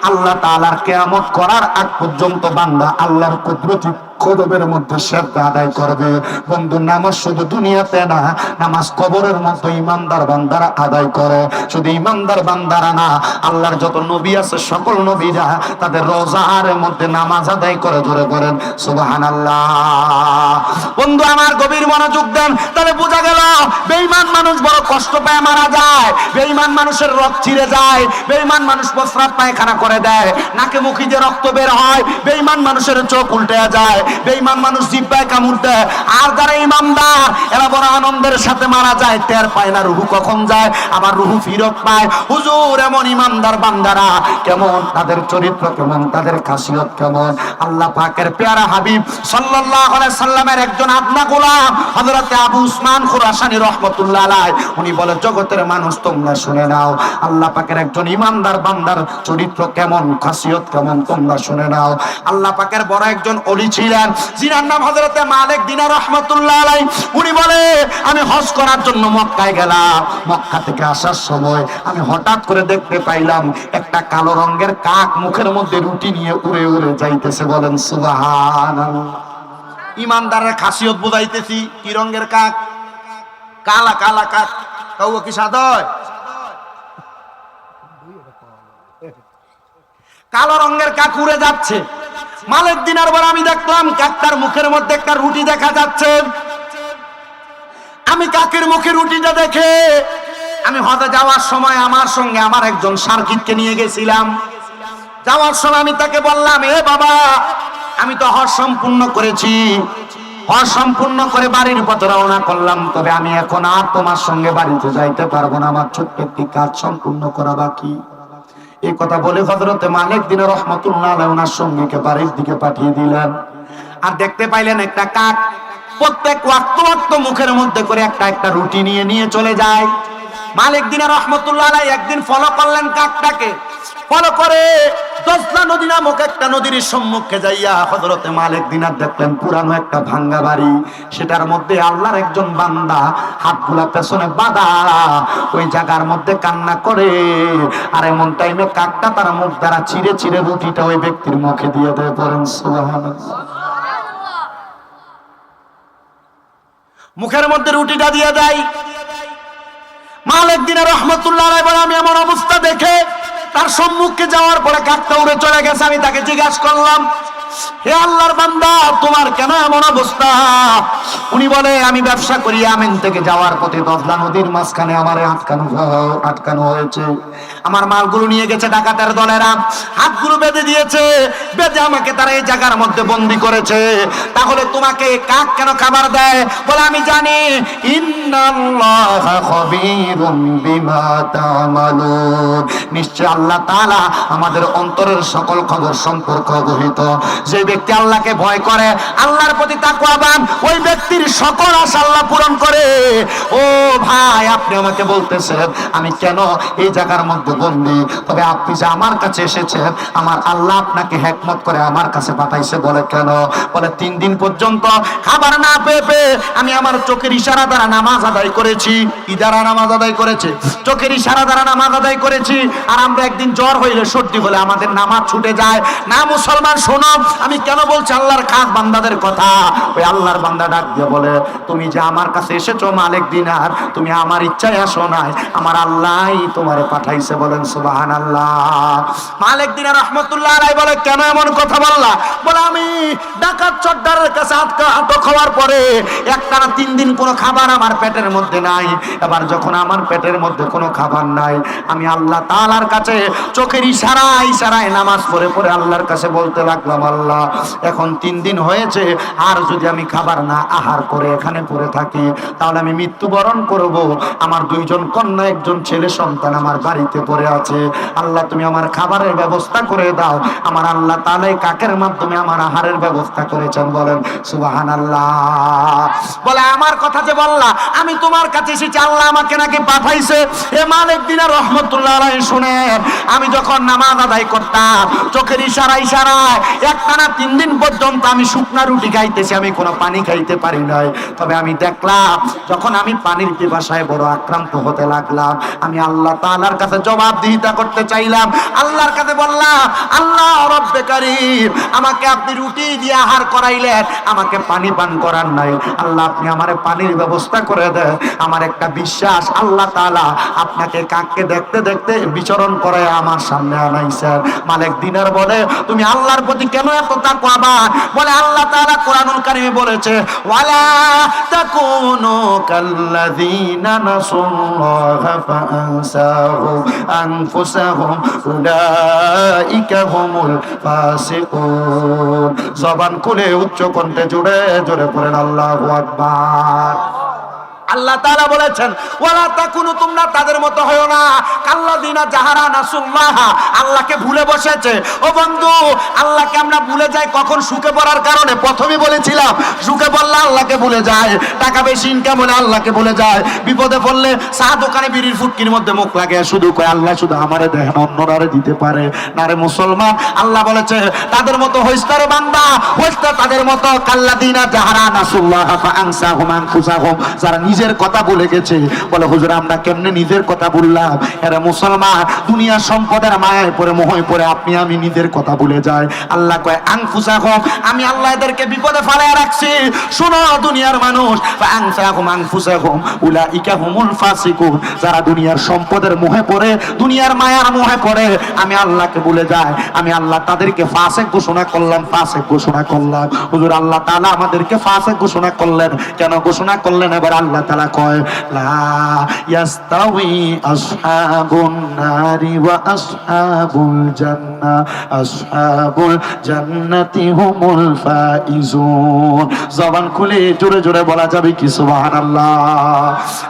আল্লাহ তাআলার কিয়ামত করার আগ পর্যন্ত বান্দা আল্লাহর কুদরতি কদমের মধ্যে সেজদা আদায় করবে। বন্ধু, নামাজ শুধু দুনিয়াতে না, নামাজ কবরের মধ্যে ইমানদার বান্দারা আদায় করে। শুধু ইমানদার বান্দারা না, আল্লাহর যত নবী আছে সকল নবীরা তাদের রোজার মধ্যে নামাজ আদায় করে। ধরে করেন সুবহানাল্লাহ। বন্ধু আমার, গভীর মনোযোগ দেন, তাহলে বোঝা গেল বেঈমান মানুষ বড় কষ্ট পায় মারা যায়, বেঈমান মানুষের রক্ত ছিঁড়ে যায়, বেঈমান মানুষ প্রস্রাব পায়খানা করে দেয়, নাকে মুখে যে রক্ত বের হয়, বেঈমান মানুষের চোখ উল্টে যায়, বেঈমান মানুষ জিহ্বায় কামড় দেয়। আর যারা ইমানদার এরা বড় আনন্দের সাথে মারা যায়, টের পায় না রূহ কখন যায়, আবার রূহ ফিরত পায়। হুজুর, এমন ইমানদার বান্দারা কেমন, তাদের চরিত্র কেমন, তাদের খাসিয়ত কেমন? আল্লাহ পাকের পেয়ারা হাবিব সাল্লাল্লাহু আলাইহি সাল্লামের একজন আদনা গোলাম হযরত আবু উসমান খুরাসানী রাহমাতুল্লাহ আলাইহি, উনি বলে, জগতের মানুষ তোমরা শুনে নাও, আল্লাহ পাকের একজন ইমানদার বান্দার চরিত্র কেমন, খাসিয়ত কেমন, তোমরা শুনে নাও। আল্লাহ পাকের বড় একজন ওলি ছিলেন, যিনার নাম হযরত মালিক দিনার রাহমাতুল্লাহ আলাইহি। উনি বলে, আমি হজ করার জন্য মক্কায় গেলাম, মক্কা থেকে আসার সময় আমি হঠাৎ করে দেখতে পাইলাম একটা কালো রঙের কাক মুখের মধ্যে রুটি নিয়ে উড়ে উড়ে যাইতেছে। বলেন সুবহানাল্লাহ। ইমানদারের খাসিয়ত বুঝাইতেছি। কি রঙের কাক? কালা কালা কাক। কাউয়া কি সাদা হয়? কালো রঙের কাক উড়ে যাচ্ছে। মালিক দিনার বলে, আমি দেখলাম কাকটার মুখের মধ্যে একটা রুটি দেখা যাচ্ছে। আমি কাকের মুখে রুটিটা দেখে আমি হজে যাওয়ার সময় আমার সঙ্গে আমার একজন সার্কিটকে নিয়ে গেছিলাম। যাওয়ার সময় আমি তাকে বললাম, এ বাবা, আমি তো হজ সম্পূর্ণ করেছি, হজ সম্পূর্ণ করে বাড়ির পথে রওনা করলাম, তবে আমি এখন আর তোমার সঙ্গে বাড়িতে যাইতে পারবো না, আমার ছোট্ট একটি কাজ সম্পূর্ণ করা বাকি। এই কথা বলে হযরতে মালিক দিনার রাহমাতুল্লাহ আলাইহি ওনার সঙ্গীকে বাড়ির দিকে পাঠিয়ে দিলেন। আর দেখতে পাইলেন একটা কাক প্রত্যেক ওয়াক্ত মুখের মধ্যে করে একটা একটা রুটি নিয়ে নিয়ে চলে যায়। মালিক দিনার রহমতুল্লাহ আলাইহি একদিন ফলো করলেন কাকটাকে। ফলো করে দজলা নদী নামক একটা নদীর সম্মুখে যাইয়া হযরতে মালিক দিনার দেখলেন পুরানো একটা ভাঙ্গা বাড়ি, সেটার মধ্যে আল্লাহর একজন বান্দা হাতগুলা পেছনে বাঁধা ওই জায়গার মধ্যে কান্না করে। আর এমন টাইমে কাকটা তার মুখ দ্বারা চিরে চিরে রুটিটা ওই ব্যক্তির মুখে দিয়ে দেয়। পড়েন সুবহানাল্লাহ। মুখের মধ্যে রুটিটা দিয়ে দেয়। মালিক দিনার রহমতুল্লাহ আলাইহি বলে, আমি এমন অবস্থা দেখে তার সম্মুখে যাওয়ার পরে কাকটা উড়ে চলে গেছে। আমি তাকে জিজ্ঞাসা করলাম, হে আল্লাহর বান্দা, তোমার কেন এমন অবস্থা? উনি বলে, আমি ব্যবসা করি, আমিন থেকে যাওয়ার পথে দজলা নদীর মাঝখানে আমারে আটকানো হয়েছে। আমার মালগুলো নিয়ে গেছে ডাকাতের দলেরা, হাতগুলো বেঁধে দিয়েছে, বেঁধে আমাকে তারা এই জায়গার মধ্যে বন্দি করেছে। তাহলে তোমাকে কাক কেন খাবার দেয়? বলে, আমি জানি ইন্নাল্লাহা খাবীরুম বিমা তা'মালুন, নিশ্চয় আল্লাহ তাআলা আমাদের অন্তরের সকল খবর সম্পর্কে অবহিত। যে ব্যক্তি আল্লাহকে ভয় করে, আল্লাহর প্রতি তাকওয়াবান, ওই ব্যক্তির সকল আশা আল্লাহ পূরণ করে। ও ভাই, আপনি আমাকে বলতেছেন আমি কেন এই জায়গার মধ্যে বন্দী? তবে আপনি যে আমার কাছে এসেছেন, আমার আল্লাহ আপনাকে হিকমত করে আমার কাছে পাঠাইছে। বলে কেন? বলে 3 দিন পর্যন্ত খাবার না পেয়ে আমি আমার চোখের ইশারা দ্বারা নামাজ আদায় করেছি। কি দ্বারা নামাজ আদায় করেছে? চোখের ইশারা দ্বারা নামাজ আদায় করেছি। আর আমরা একদিন জ্বর হইলে, সর্দি হলে আমাদের নামাজ ছুটে যায় না। মুসলমান শোনো, আমি কেন বলছি আল্লাহর খাস বান্দাদের কথা। ওই আল্লাহর বান্দা ডাক দিয়ে বলে, তুমি যে আমার কাছে এসেছো মালিক দিনার, তুমি আমার ইচ্ছায় আসো নাই, আমার আল্লাহই তোমারে পাঠাইছে। বলেন সুবহানাল্লাহ। মালিক দিনার রহমতুল্লাহ আলাইহি বলে, কেন এমন কথা বললা? বলে, আমি ডাকাত চড্ডারের কাছে আটক হওয়ার পরে একটানা 3 দিন কোনো খাবার আমার পেটের মধ্যে নাই। এবার যখন আমার পেটের মধ্যে কোনো খাবার নাই, আমি আল্লাহ তাআলার কাছে চোখের ইশারায় নামাজ পড়ে আল্লাহর কাছে বলতে লাগলাম, আল্লাহ এখন 3 দিন হয়েছে, আর যদি আমি খাবার না আহার করে এখানে পড়ে থাকি তাহলে আমি মৃত্যুবরণ করব। আমার 2 জন কন্যা, 1 জন ছেলে সন্তান আমার বাড়িতে পড়ে আছে। আল্লাহ তুমি আমার খাবারের ব্যবস্থা করে দাও। আমার আল্লাহ তাআলা কাকের মাধ্যমে আমার আহারের ব্যবস্থা করেছেন। বলেন সুবহানাল্লাহ। বলে, আমার কথা যে বললা, আমি তোমার কাছে এসেছি, আল্লাহ আমাকে নাকি পাঠাইছে। হে মালিক দিনার রহমতুল্লাহ আলাইহি শুনেন, আমি যখন নামাজ আদায় করতাম চোখের ইশারায় একটানা 3 দিন পর্যন্ত আমি শুকনা রুটি খাইতেছি, আমি কোনো পানি খাইতে পারি নাই। তবে আমি দেখলাম যখন আমি পানির পিপাসায় বড় আক্রান্ত হতে লাগলাম, আমি আল্লাহ তাআলার কাছে জবাবদিহিতা করতে চাইলাম। আল্লাহর কাছে বললাম, আল্লাহ রব্বে কারীম, আমাকে আপনি রুটি দিয়ে আহার করাইলেন, আমাকে পানি পান করার নাই। আল্লাহ আপনি আমারে পানির ব্যবস্থা করে দেন। আমার একটা বিশ্বাস, আল্লাহ তাআলা আপনাকে কাককে দেখতে দেখতে বিচরণ করে আমার সামনে আনাইছেন। মালিক দিনার বলে, তুমি আল্লাহর প্রতি কেন এত তাকওয়াবান? বলে, আল্লাহ তাআলা কোরআনুল কারীমে বলেছে, ওয়ালা তাকুনু কাল্লাযীনা নাসুল্লাহা ফাআনসাহুম আনফুসাহুম উলাইকা হুমুল ফাসিকুন। জবান খুলে উচ্চ কণ্ঠে জোরে জোরে পড়েন আল্লাহু আকবার। আল্লাহ তাআলা বলেছেন, ওয়ালা তাকুনু, তোমরা তাদের মতো হয়ো না, কাল্লাযিনা জাহারা নাসুল্লাহ, আল্লাহকে ভুলে বসেছে। ও বন্ধু, আল্লাহকে আমরা ভুলে যাই কখন? সুখে পড়ার কারণে। প্রথমেই বলেছিলাম, সুখে পড়লে আল্লাহকে ভুলে যায়, টাকা বেশি ইনকাম হলে আল্লাহকে ভুলে যায়, বিপদে পড়লে চা দোকানে বিড়ির ফুটকির মধ্যে মুখ লাগে, শুধু কয় আল্লাহ শুধু আমারে দেখেন, অন্যরারে দিতে পারে না। রে মুসলমান, আল্লাহ বলেছে তাদের মতো হইস না রে বান্দা, হইস না তাদের মতো কাল্লাযিনা জাহারা নাসুল্লাহ ফাআনসাহুম আনফুসাহুম, যারা নিজের কথা বলে গেছে। বলে, হুজুর আমরা কেমনে নিজের কথা বললাম? এরা মুসলমান দুনিয়ার সম্পদের মায়ায় পড়ে, মোহে পড়ে আপনি আমি নিজের কথা ভুলে যায়। আল্লাহ কয় আনফুসাহুম, আমি আল্লাহ এদেরকে বিপদে ফেলায় রাখছি। শোনো দুনিয়ার মানুষ, ফাআনসাহুম আনফুসাহুম উলাইকা হুমুল ফাসিকুন, যারা দুনিয়ার সম্পদের মোহে পড়ে, দুনিয়ার মায়ার মোহে পড়ে, আমি আল্লাহকে ভুলে যায়, আমি আল্লাহ তাদেরকে ফাসিক ঘোষণা করলাম, ফাসিক ঘোষণা করলাম। হুজুর আল্লাহ তাআলা আমাদেরকে ফাসিক ঘোষণা করলেন কেন? ঘোষণা করলেন, এবার আল্লাহ তাআলা কয়, লা ইয়াস্তাউই আসহাবুন নারি ওয়া আসহাবুল জান্নাহ, আসহাবুল জান্নাতি হুমুল ফাইজুন। জবান খুলে জোরে জোরে বলা যাবে কি সুবহানাল্লাহ?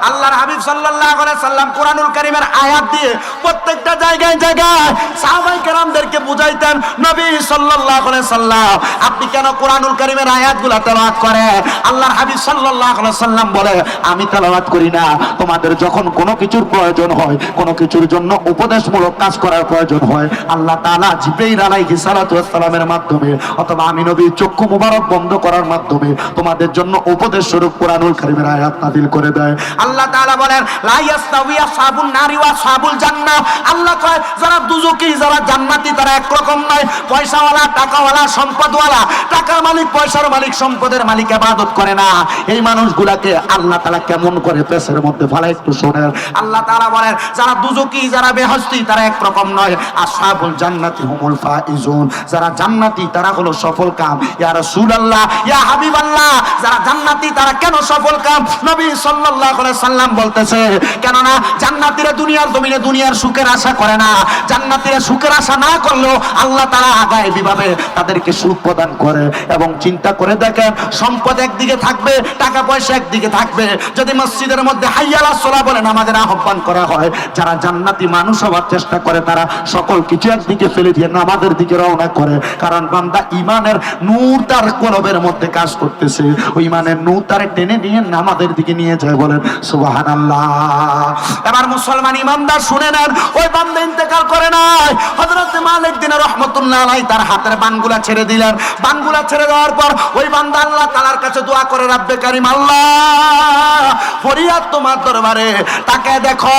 আল্লাহর হাবিব সাল্লাল্লাহু আলাইহি সাল্লাম কোরআনুল কারীমের আয়াত দিয়ে প্রত্যেকটা জায়গায় জায়গায় সাহাবায়ে কেরামদেরকে বুঝাইতেন। নবী সাল্লাল্লাহু আলাইহি সাল্লাম, আপনি কেন কোরআনুল কারীমের আয়াতগুলো তেলাওয়াত করেন? আল্লাহর হাবিব সাল্লাল্লাহু আলাইহি সাল্লাম বলে, আমি তেলাওয়াত করি না। তোমাদের যখন কোনো কিছুর প্রয়োজন হয়, কোনো কিছুর জন্য উপদেশমূলক কাজ করার প্রয়োজন হয়, আল্লাহ তাআলা জিবরাইল আলাইহিস সালাতু ওয়াস সালামের মাধ্যমে অথবা আমি নবীর চক্ষু মুবারক বন্ধ করার মাধ্যমে তোমাদের জন্য উপদেশ স্বরূপ কোরআনুল কারীমের আয়াত নাযিল করে দেয়। আল্লাহ তাআলা বলেন লা ইয়াস্তাউই আসহাবুন নারি ওয়া আসহাবুল জান্নাহ। আল্লাহ কয় যারা দুজকি যারা জান্নাতি তারা একরকম নয়। পয়সাওয়ালা, টাকাওয়ালা, সম্পদওয়ালা, টাকার মালিক, পয়সার মালিক, সম্পদের মালিক ইবাদত করে না। এই মানুষগুলাকে আল্লাহ তাআলা কেমন করে পেছের মধ্যে ফেলে একটু শোনেন। আল্লাহ তাআলা বলেন যারা দুজকি যারা বেহেশতি তারা একরকম নয়। আসহাবুল জান্নাতি হুমুল ফাইজুন। যারা জান্নাতি তারা হলো সফল কাম। ইয়া রাসূলুল্লাহ, ইয়া হাবিবাল্লাহ, যারা জান্নাতি তারা কেন সফল কাম? নবী সাল্লাল্লাহু আলাইহি সাল্লাম বলতেছে কেননা জান্নাতীরা দুনিয়ার জমিনে দুনিয়ার সুখের আশা করে না। জান্নাতীরা সুখের আশা না করলেও আল্লাহ তাআলা গায়েবী ভাবে তাদেরকে সুখ প্রদান করে। এবং চিন্তা করে দেখেন, সম্পদ একদিকে থাকবে, টাকা পয়সা একদিকে থাকবে। যদি মসজিদের মধ্যে হাইয়া আলাস সালাহ বলে নামাজের আহ্বান করা হয়, যারা জান্নাতি মানুষ হওয়ার চেষ্টা করে তারা সকল কিছু একদিকে ফেলে দিয়ে নামাজের দিকে রওনা করে। কারণ বান্দা ইমানের নূর তার কলবের মধ্যে কাজ করতেছে, ওই ইমানের নূর তারে টেনে নিয়ে নামাজের দিকে নিয়ে যায়। বলেন সুবহানাল্লাহ। এবার মুসলমান ইমানদার শুনে নেন, ওই বান্দা ইন্তেকাল করে নাই। হযরত মালিক দিন রহমাতুল্লাহ আলাইহি তার হাতের বানগুলা ছেড়ে দিলেন। বানগুলা ছেড়ে দেওয়ার পর ওই বান্দা আল্লাহ তাআলার কাছে দোয়া করে, রব্বে কারীম আল্লাহ, ফরিয়াদ তোমার দরবারে, তাকে দেখো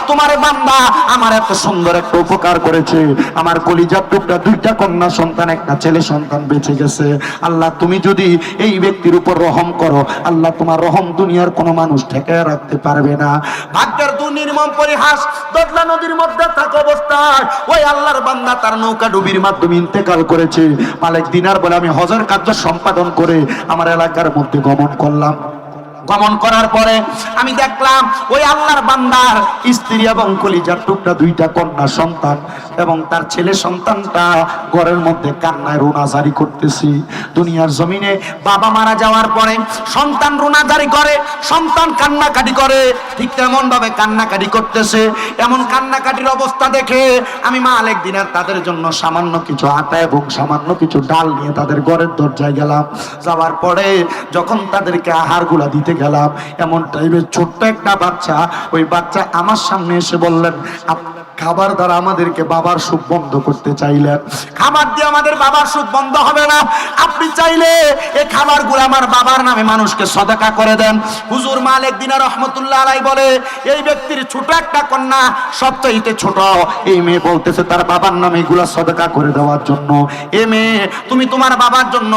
তোমার বান্দা আমার এত সুন্দর একটা উপকার করেছে। আমার কলিজার টুকরা দুইটা কন্যা সন্তান, একটা ছেলে সন্তান বেঁচে গেছে। আল্লাহ তুমি যদি এই ব্যক্তির উপর রহম করো, আল্লাহ তোমার রহম দুনিয়ার কোনো মানুষ ঠেকায় রাখতে পারবে না। ভাগ্যের দুর্নির্মম পরিহাস, দজলা নদীর মধ্যে থাকা অবস্থায় ওই আল্লাহর বান্দা তার নৌকা ডুবির মাধ্যমে ইন্তেকাল করেছে। মালিক দিনার বলে আমি হজের কার্য সম্পাদন করে আমার এলাকার মধ্যে গমন করলাম। গমন করার পরে আমি দেখলাম ওই আল্লাহর বান্দার স্ত্রী এবং কলিজার টুকরা দুইটা কন্যা সন্তান এবং তার ছেলে সন্তানটা ঘরের মধ্যে কান্নায় রোনাজারি করতেছি। দুনিয়ার জমিনে বাবা মারা যাওয়ার পরে সন্তান রোনাজারি করে, সন্তান কান্নাকাটি করে, ঠিক তেমন ভাবে কান্নাকাটি করতেছে। এমন কান্নাকাটির অবস্থা দেখে আমি মালিক দিনার তাদের জন্য সামান্য কিছু আটা এবং সামান্য কিছু ডাল নিয়ে তাদের ঘরের দরজায় গেলাম। যাওয়ার পরে যখন তাদেরকে আহারগুলা দিতে গেলাম, এমন টাইপের ছোট্ট একটা বাচ্চা, ওই বাচ্চা আমার সামনে এসে বললেন খাবার দ্বারা আমাদেরকে বাবার সুখ বন্ধ করতে চাইলেন। খাবার দিয়ে আমাদের বাবার সুখ বন্ধ হবে না, আপনি চাইলে এই খাবারগুলো আমার বাবার নামে মানুষকে সদকা করে দেন। হুজুর মালিক দিনা রহমতুল্লাহ আলাইহি বলে এই ব্যক্তির ছোট একটা কন্যা, সবচাইতে ছোট, এই মেয়ে বলতেছে তার বাবার নামে এগুলা সদকা করে দেওয়ার জন্য। এ মেয়ে তুমি তোমার বাবার জন্য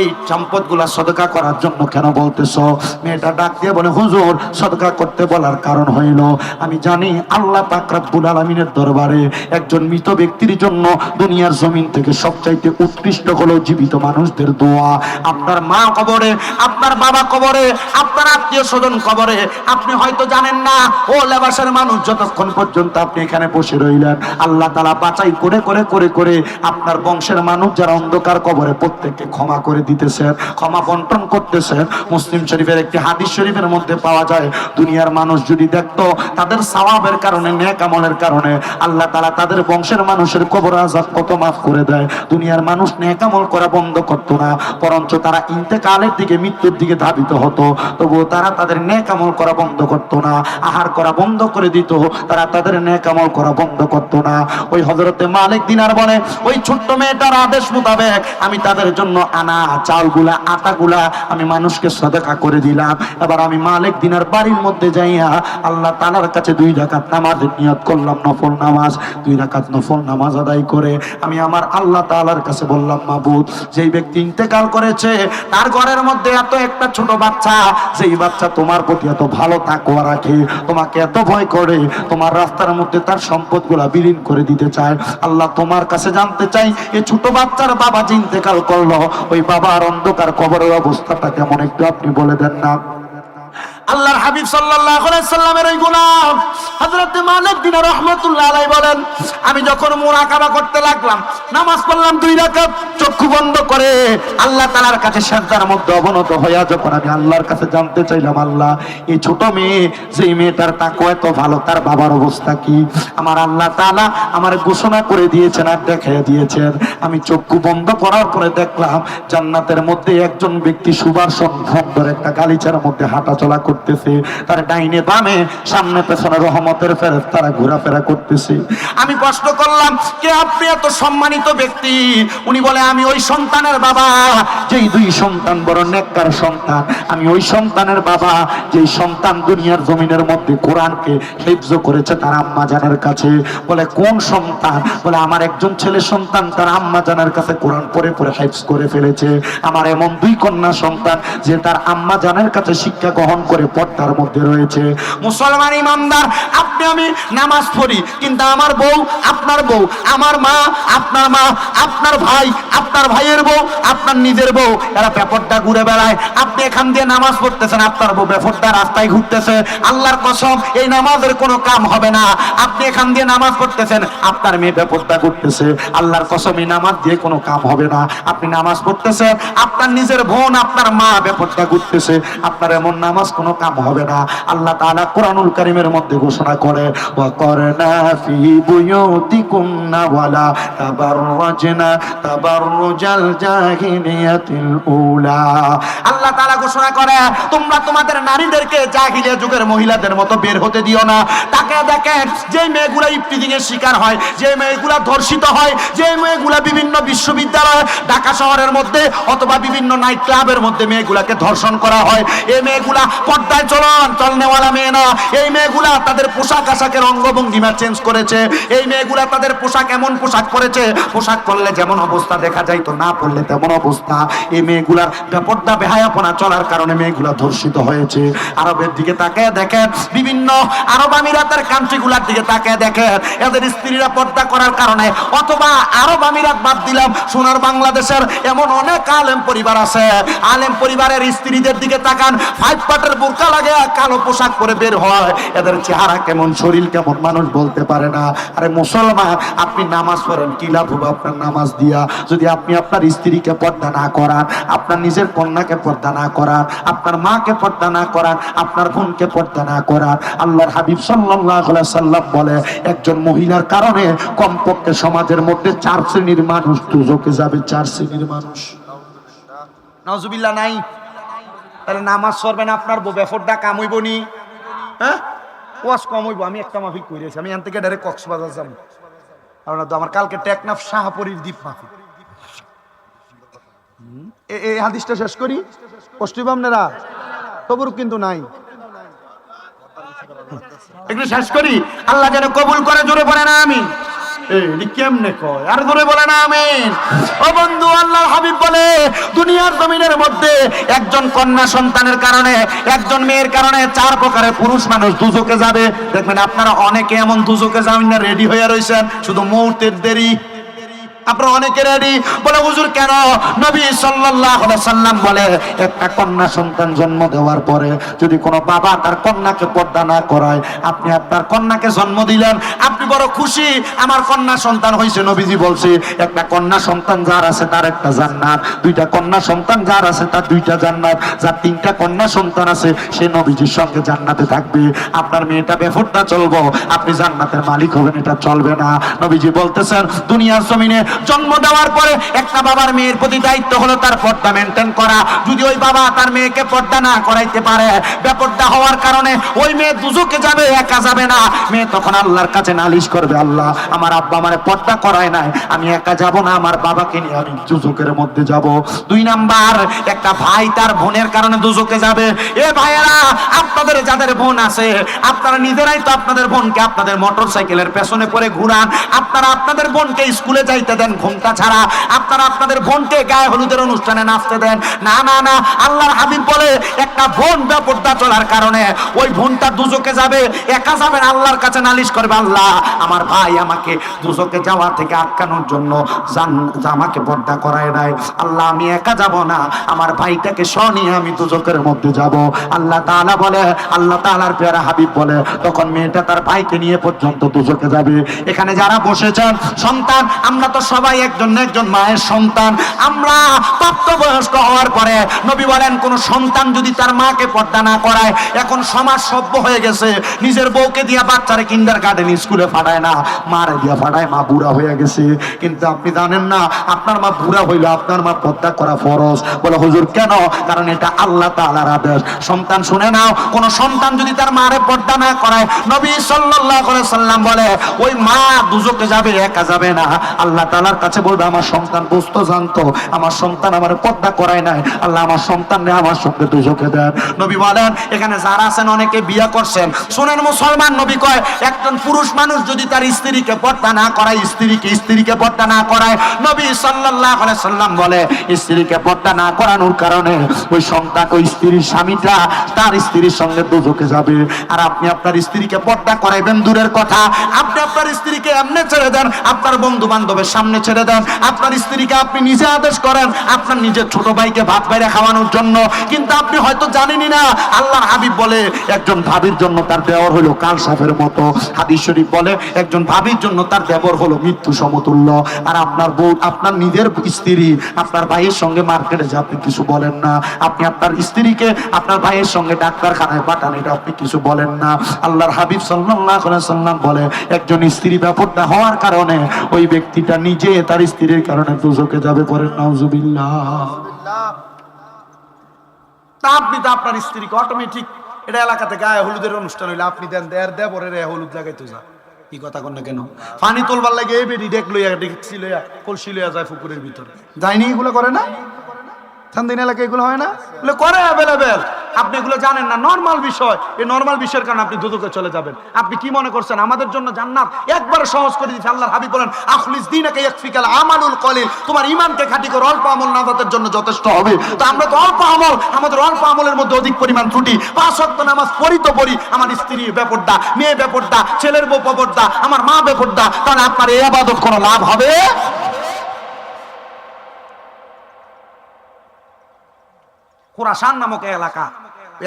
এই সম্পদগুলা সদকা করার জন্য কেন বলতেছো? মেয়েটা ডাক দিয়ে বলে হুজুর সদকা করতে বলার কারণ হইল আমি জানি আল্লাহ পাক রব্বুল আলামিনের দরবারে একজন মৃত ব্যক্তির জন্য দুনিয়ার জমিন থেকে সবচাইতে উৎকৃষ্ট হলো জীবিত মানুষদের দোয়া। আপনার মা কবরে, আপনার বাবা কবরে, আপনার আত্মীয় স্বজন কবরে, আপনি হয়তো জানেন না ও লেবাসের মানুষ যতক্ষণ পর্যন্ত আপনি এখানে বসে রইলেন, আল্লাহ তাআলা বাছাই করে করে করে করে আপনার বংশের মানুষ যারা অন্ধকার কবরে প্রত্যেককে ক্ষমা করে দিতেছেন, ক্ষমা বন্টন করতেছেন। মুসলিম শরীফের একটি হাদিস শরীফের মধ্যে পাওয়া যায় দুনিয়ার মানুষ যদি দেখতো তাদের সওয়াবের কারণে, নেক আমলের কারণে আল্লাহ তাআলা তাদের বংশের মানুষের কবর আযাব কত মাফ করে দেয়। দুনিয়ার মানুষ নেক আমল করা বন্ধ করতো না, বরঞ্চ তারা ইন্তেকালের দিকে, মৃত্যুর দিকে ধাবিত হতো, তবুও তারা তাদের নেক আমল করা বন্ধ করতো না, আহার করা বন্ধ করে দিত, তারা তাদের নেক আমল করা বন্ধ করতো না। ওই হযরতে মালিক দিনার বলে ওই ছোট্ট মেয়েটার আদেশ মোতাবেক আমি তাদের জন্য আনা চাউলগুলা, আটাগুলা আমি মানুষকে সদকা করে দিলাম। এবার আমি মালিক দিনার বাড়ির মধ্যে যাইয়া আল্লাহ তাআলার কাছে 2 রাকাত নামাজের নিয়ত করলাম, নফল নামাজ। 2 রাকাত নফল নামাজ আদায় করে আমি আমার আল্লাহ তাআলার কাছে বললাম, মাবুদ যেই ব্যক্তি ইন্তেকাল করেছে তার ঘরের মধ্যে এত একটা ছোট বাচ্চা, যেই বাচ্চা তোমার প্রতি এত ভালো তাকওয়া রাখে, তোমাকে এত ভয় করে, তোমার রাস্তার মধ্যে তার সম্পদগুলা বিলীন করে দিতে চায়, আল্লাহ তোমার কাছে জানতে চাই এই ছোট বাচ্চার বাবা যে ইন্তেকাল করলো ওই বাবার অন্ধকার কবরের অবস্থাটা কেমন, একটু আপনি বলে দেন না। আল্লাহর হাবিব সাল্লাল্লাহু আলাইহি সাল্লামের ওই গোলাম হযরত মালিক দিন রাহমাতুল্লাহ আলাইহি বলেন আমি যখন মুরাকাবা করতে লাগলাম, নামাজ পড়লাম 2 রাকাত, চক্ষু বন্ধ করে আল্লাহ তাআলার কাছে সিজদার মধ্যে অবনত হইয়া যখন আমি আল্লাহর কাছে জানতে চাইলাম, আল্লাহ এই ছোট মেয়ে, যেই মেয়েটার তাকওয়া এত ভালো, তার বাবার অবস্থা কি? আমার আল্লাহ তাআলা আমার ঘোষণা করে দিয়েছেন আর দেখিয়ে দিয়েছেন। আমি চক্ষু বন্ধ করার পরে দেখলাম জান্নাতের মধ্যে একজন ব্যক্তি সুন্দর একটা গালিচার মধ্যে হাঁটা চলা করতে করতেছে, তার ডাইনে বামে সামনে পেছনে রহমতের ফেরেশতারা ঘোরাফেরা করতেছে। আমি প্রশ্ন করলাম, কে আপনি এত সম্মানিত ব্যক্তি? উনি বলে, আমি ওই সন্তানের বাবা যেই দুই সন্তান বড় নেককার সন্তান। আমি ওই সন্তানের বাবা যেই সন্তান দুনিয়ার জমিনের মধ্যে কোরআনকে হিফজ করেছে তার আম্মা জানের কাছে। বলে, কোন সন্তান? বলে, আমার একজন ছেলে সন্তান তার আম্মা জানের কাছে কোরআন পড়ে পড়ে হিফজ করে ফেলেছে। আমার এমন দুই কন্যা সন্তান যে তার আম্মা জানের কাছে শিক্ষা গ্রহণ করে পর্দার মধ্যে রয়েছে। মুসলমান ইমানদার, আপনি আমি নামাজ পড়ি, কিন্তু আমার বউ আপনার বউ, আমার মা আপনার মা, আপনার ভাই আপনার ভাইয়ের বউ, আপনার নিজের বউ, এরা বেপরদা ঘুরে বেড়ায়। আপনি এখান দিয়ে নামাজ পড়তেছেন, আপনার বউ বেপরদা রাস্তায় ঘুরতেছে। আল্লাহর কসম, এই নামাজের কোনো কাম হবে না। আপনি এখান দিয়ে নামাজ পড়তেছেন, আপনার মেয়ে বেপরদা ঘুরতেছে। আল্লাহর কসম, এই নামাজ দিয়ে কোনো কাম হবে না। আপনি নামাজ পড়তেছেন, আপনার নিজের বোন আপনার মা বেপরদা ঘুরতেছে, আপনার এমন নামাজ কোনো কাম হবে না। আল্লাহ তাআলা কোরআনুল কারীমের মধ্যে ঘোষণা করে, ওয়া করনা ফি বুয়ুতিকুন্না ওয়ালা তাবাররাজনা তাবাররুজাল জাহিলিয়াতিল উলা। আল্লাহ তাআলা ঘোষণা করে, তোমরা তোমাদের নারীদেরকে জাহিলিয়া যুগের মহিলাদের মতো বের হতে দিও না। তাকে দেখেন, যে মেয়েগুলা ইফতিজিং এর শিকার হয়, যে মেয়েগুলা ধর্ষিত হয়, যে মেয়েগুলা বিভিন্ন বিশ্ববিদ্যালয় ঢাকা শহরের মধ্যে অথবা বিভিন্ন নাইট ক্লাবের মধ্যে মেয়েগুলাকে ধর্ষণ করা হয়, এই মেয়েগুলা পর্দায় চলনেওয়ালা মেয়ে না। এই মেয়েগুলা তাদের পোশাক আশাকের অঙ্গভঙ্গিমা চেঞ্জ করেছে। এই মেয়েগুলা তাদের পোশাক এমন পোশাক পরেছে, পোশাক পরলে যেমন অবস্থা দেখা যায় তো না পরলে তেমন অবস্থা। এই মেয়েগুলার বেপর্দা বেহায়াপনা চলার কারণে মেয়েগুলা ধর্ষিত হয়েছে। আরবের দিকে তাকায় দেখেন, বিভিন্ন আরব আমিরাতের কান্ট্রিগুলার দিকে তাকায় দেখেন, এদের স্ত্রীরা পর্দা করার কারণে, অথবা আরব আমিরাত বাদ দিলাম, সোনার বাংলাদেশের এমন অনেক আলেম পরিবার আছে, আলেম পরিবারের স্ত্রীদের দিকে তাকান, 5 পাটের বোরকা লাগে কালো পোশাক পরে বের হয়। এদের চেহারা কেমন, শরীর কেমন, মানুষ বলতে পারে না। আরে মুসলমান, আপনি নামাজ পড়েন, কি লাভ হবে আপনার নামাজ দিয়া যদি আপনি আপনার স্ত্রীকে পর্দা না করান, আপনার নিজের কন্যাকে পর্দা না করান, আপনার মাকে পর্দা না করান, আপনার বোনকে পর্দা না করান। আল্লাহর হাবিব সাল্লাল্লাহু আলাইহি সাল্লাম বলে, একজন মহিলার কারণে কমপক্ষে সমাজের মধ্যে 4 শ্রেণীর মানুষ দুজকে যাবে। 4 শ্রেণীর মানুষ। নাউজুবিল্লাহ নাই? তাহলে নামাজ পড়বেন, আপনার বেফরদা কাম হইব নি? হ্যাঁ, ওয়াজ কম হইব। আমি একটা মাহফিল কইরেছি, আমি এখান থেকে ডাইরেক্ট কক্সবাজার যাব। কারণ আমার কালকে টেকনাফ শাহপুরীর দ্বীপ মাহফিল। এই হাদিসটা শেষ করি, কষ্ট আপনারা তবুর কিন্তু নাই, একটু শেষ করি। আল্লাহ যেন কবুল করে, জোরে বলে না আমিন। কেমনে কয় আর ধরে বলে না আমিন। ও বন্ধু, আল্লাহর হাবিব বলে, দুনিয়ার জমিনের মধ্যে একজন কন্যা সন্তানের কারণে, একজন মেয়ের কারণে 4 প্রকারের পুরুষ মানুষ দুজকে যাবে। দেখবেন আপনারা অনেকে এমন দুজকে যাবেন না, রেডি হয়ে রয়েছেন, শুধু মুহূর্তের দেরি। আপনারা অনেকে রেডি, বলে হুজুর কেন? নবী সাল্লাল্লাহু আলাইহি সাল্লাম বলে, একটা কন্যা সন্তান জন্ম দেওয়ার পরে যদি কোনো বাবা তার কন্যাকে পর্দা না করায়, আপনি আপনার কন্যাকে জন্ম দিলেন, আপনি বড় খুশি, আমার কন্যা সন্তান হয়েছে। নবীজি বলছে, একটা কন্যা সন্তান যার আছে তার একটা জান্নাত, 2টা কন্যা সন্তান যার আছে তার 2টা জান্নাত, যার 3টা কন্যা সন্তান আছে সে নবীজির সঙ্গে জান্নাতে থাকবে। আপনার মেয়েটা বেফরদা চলবো, আপনি জান্নাতের মালিক হবেন, এটা চলবে না। নবীজি বলতেছেন, দুনিয়ার জমিনে জন্ম দেওয়ার পরে একটা বাবার মেয়ের প্রতি দায়িত্ব হলো তার পর্দা মেনটেন করা। যদি ওই বাবা তার মেয়েকে পর্দা না করাইতে পারে, বেপর্দা হওয়ার কারণে ওই মেয়ে দুজকে যাবে, একা যাবে না। মেয়ে তখন আল্লাহর কাছে নালিশ করবে, আল্লাহ আমার আব্বা আমারে পর্দা করায় নাই, আমি একা যাব না, আমার বাবাকে নিয়ে আমি দুজকের মধ্যে যাব। 2 নাম্বার, একটা ভাই তার বোনের কারণে দুজকে যাবে। এ ভাইয়েরা, আপনাদের যাদের বোন আছে, আপনারা নিজেরাই তো আপনাদের বোনকে আপনাদের মোটরসাইকেলের পেছনে পরে ঘুরান, আপনারা আপনাদের বোনকে স্কুলে যাইতে দেন ঘোমটা ছাড়া, আপনারা আপনাদের বোনকে গায়ে হলুদের অনুষ্ঠানে নাচতে দেন না। না না, আল্লাহর হাবিব বলে, একটা বোন বেপর্দা চলার কারণে ওই বোনটা দুজকে যাবে, একা যাবে না, আল্লাহর কাছে নালিশ করবে, আল্লাহ আমার ভাই আমাকে দুজকে যাওয়া থেকে আটকানোর জন্য আমাকে পর্দা করায় নাই, আল্লাহ আমি একা যাব না, আমার ভাইটাকে নিয়ে আমি দুজকের মধ্যে যাব। আল্লাহ তাআলা বলে, আল্লাহ তাআলার প্যারা হাবিব বলে, তখন মেয়েটা তার ভাইকে নিয়ে পর্যন্ত দুজকে যাবে। এখানে যারা বসেছেন সন্তান, আমরা তো সবাই একজন না একজন মায়ের সন্তান। আমরা প্রাপ্তবয়স্ক হওয়ার পরে নবী বলেন কোন সন্তান যদি তার মাকে পর্দা না করায়, এখন সমাজ সভ্য হয়ে গেছে, নিজের বউকে দিয়া বাচ্চারে কিন্ডারগার্টেন স্কুলে পাঠায় না, মারে দিয়া পাঠায়, মা বুড়া হয়ে গেছে। কিন্তু আপনি জানেন না আপনার মা বুড়া হইলো আপনার মা পর্দা করা ফরজ। বলে হুজুর কেন? কারণ এটা আল্লাহ তাআলার আদেশ। সন্তান শুনে নাও, কোন সন্তান যদি তার মারে পর্দা না করায়, নবী সাল্লাল্লাহু আলাইহি সাল্লাম বলে ওই মা দুজকে যাবে, একা যাবে না। আল্লাহ তাআলার কাছে বলবে আমার সন্তান বুঝতো জানতো, আমার সন্তান আমার পর্দা করায় নাই, আল্লাহ আমার সন্তানরে আমার সঙ্গে দুজকে দেন। নবী বলেন এখানে যারা আছেন অনেকে বিয়ে করছেন, শুনেন মুসলমান, নবী কয় একজন পুরুষ মানুষ যদি তার স্ত্রীকে পর্দা না করায়, স্ত্রীকে পর্দা না করায়, নবী সাল্লাল্লাহু আলাইহি সাল্লাম বলে স্ত্রীকে পর্দা না করানোর কারণে ওই সন্তান, ওই স্ত্রীর স্বামীটা তার স্ত্রীর সঙ্গে দুজকে যাবে। আর আপনি আপনার স্ত্রীকে পর্দা করাইবেন দূরের কথা, আপনি আপনার স্ত্রীকে এমনি ছেড়ে দেন, আপনার বন্ধু বান্ধবের সামনে ছেড়ে দেন, আপনার স্ত্রীকে আপনি নিজে আদেশ করেন আপনার নিজের ছোট ভাইকে ভাত বাইরে খাওয়ানোর জন্য, কিন্তু আপনি হয়তো জানেনই না আল্লাহর হাবিব বলে একজন ভাবির জন্য তার দেওর হলো কাল সাপের মতো। হাদিস শরীফ বলে একজন ভাবির জন্য তার দেবর হলো মৃত্যু সমতুল্য। আর আপনার বউ, আপনার নিজের স্ত্রী আপনার ভাইয়ের সঙ্গে মার্কেটে যে আপনি কিছু বলেন না, আপনি আপনার স্ত্রীকে আপনার ভাইয়ের সঙ্গে ডাক্তারখানায় পাঠান, এটা আপনি কিছু বলেন না। আল্লাহর হাবিব সাল্লাল্লাহু আলাইহি সাল্লাম বলে একজন স্ত্রী বেপরদা হওয়ার কারণে ওই ব্যক্তিটা নিজে তার স্ত্রীর কারণে দুজকে যাবে। পড়েন নাউজুবিল্লাহ। তা আপনি তো আপনার স্ত্রীকে অটোমেটিক, এটা এলাকাতে গায়ে হলুদের অনুষ্ঠান হইলে আপনি দেন দেবরের হলুদ লাগাইতে যা, কি কথা কন না কেন? পানি তোলবার লাগে এই বেডি ডেক লইয়া ডেকছি লইয়া কলসি লইয়া যায় পুকুরের ভিতরে, যায়নি? এগুলো করে না চান্দিন এলাকায়? এগুলো হয় না? এগুলো করে অ্যাভেলেবেল। আপনি এগুলো জানেন না, নর্মাল বিষয়। এই নর্মাল বিষয়ের কারণে আপনি দুদকে চলে যাবেন। আপনি কি মনে করছেন আমাদের জন্য জান্নাত একবারে সহজ করে দিয়েছে? আল্লাহর হাবিব বলেন আখলিস দীনাকা ইয়াকফিকাল আমালুল কলিল, তোমার ঈমানকে খাঁটি করো, অল্প আমল নাজাতের জন্য যথেষ্ট হবে। তো আমরা তো অল্প আমল, আমাদের অল্প আমলের মধ্যে অধিক পরিমাণ ত্রুটি। 5 ওয়াক্ত নামাজ পড়ি তো পড়ি, আমার স্ত্রী বেপরদা, মেয়ে বেপরদা, ছেলের বউ বেপরদা, আমার মা বেপরদা, তাহলে আপনার এই ইবাদত কোনো লাভ হবে? খোরাসান নামক এলাকা,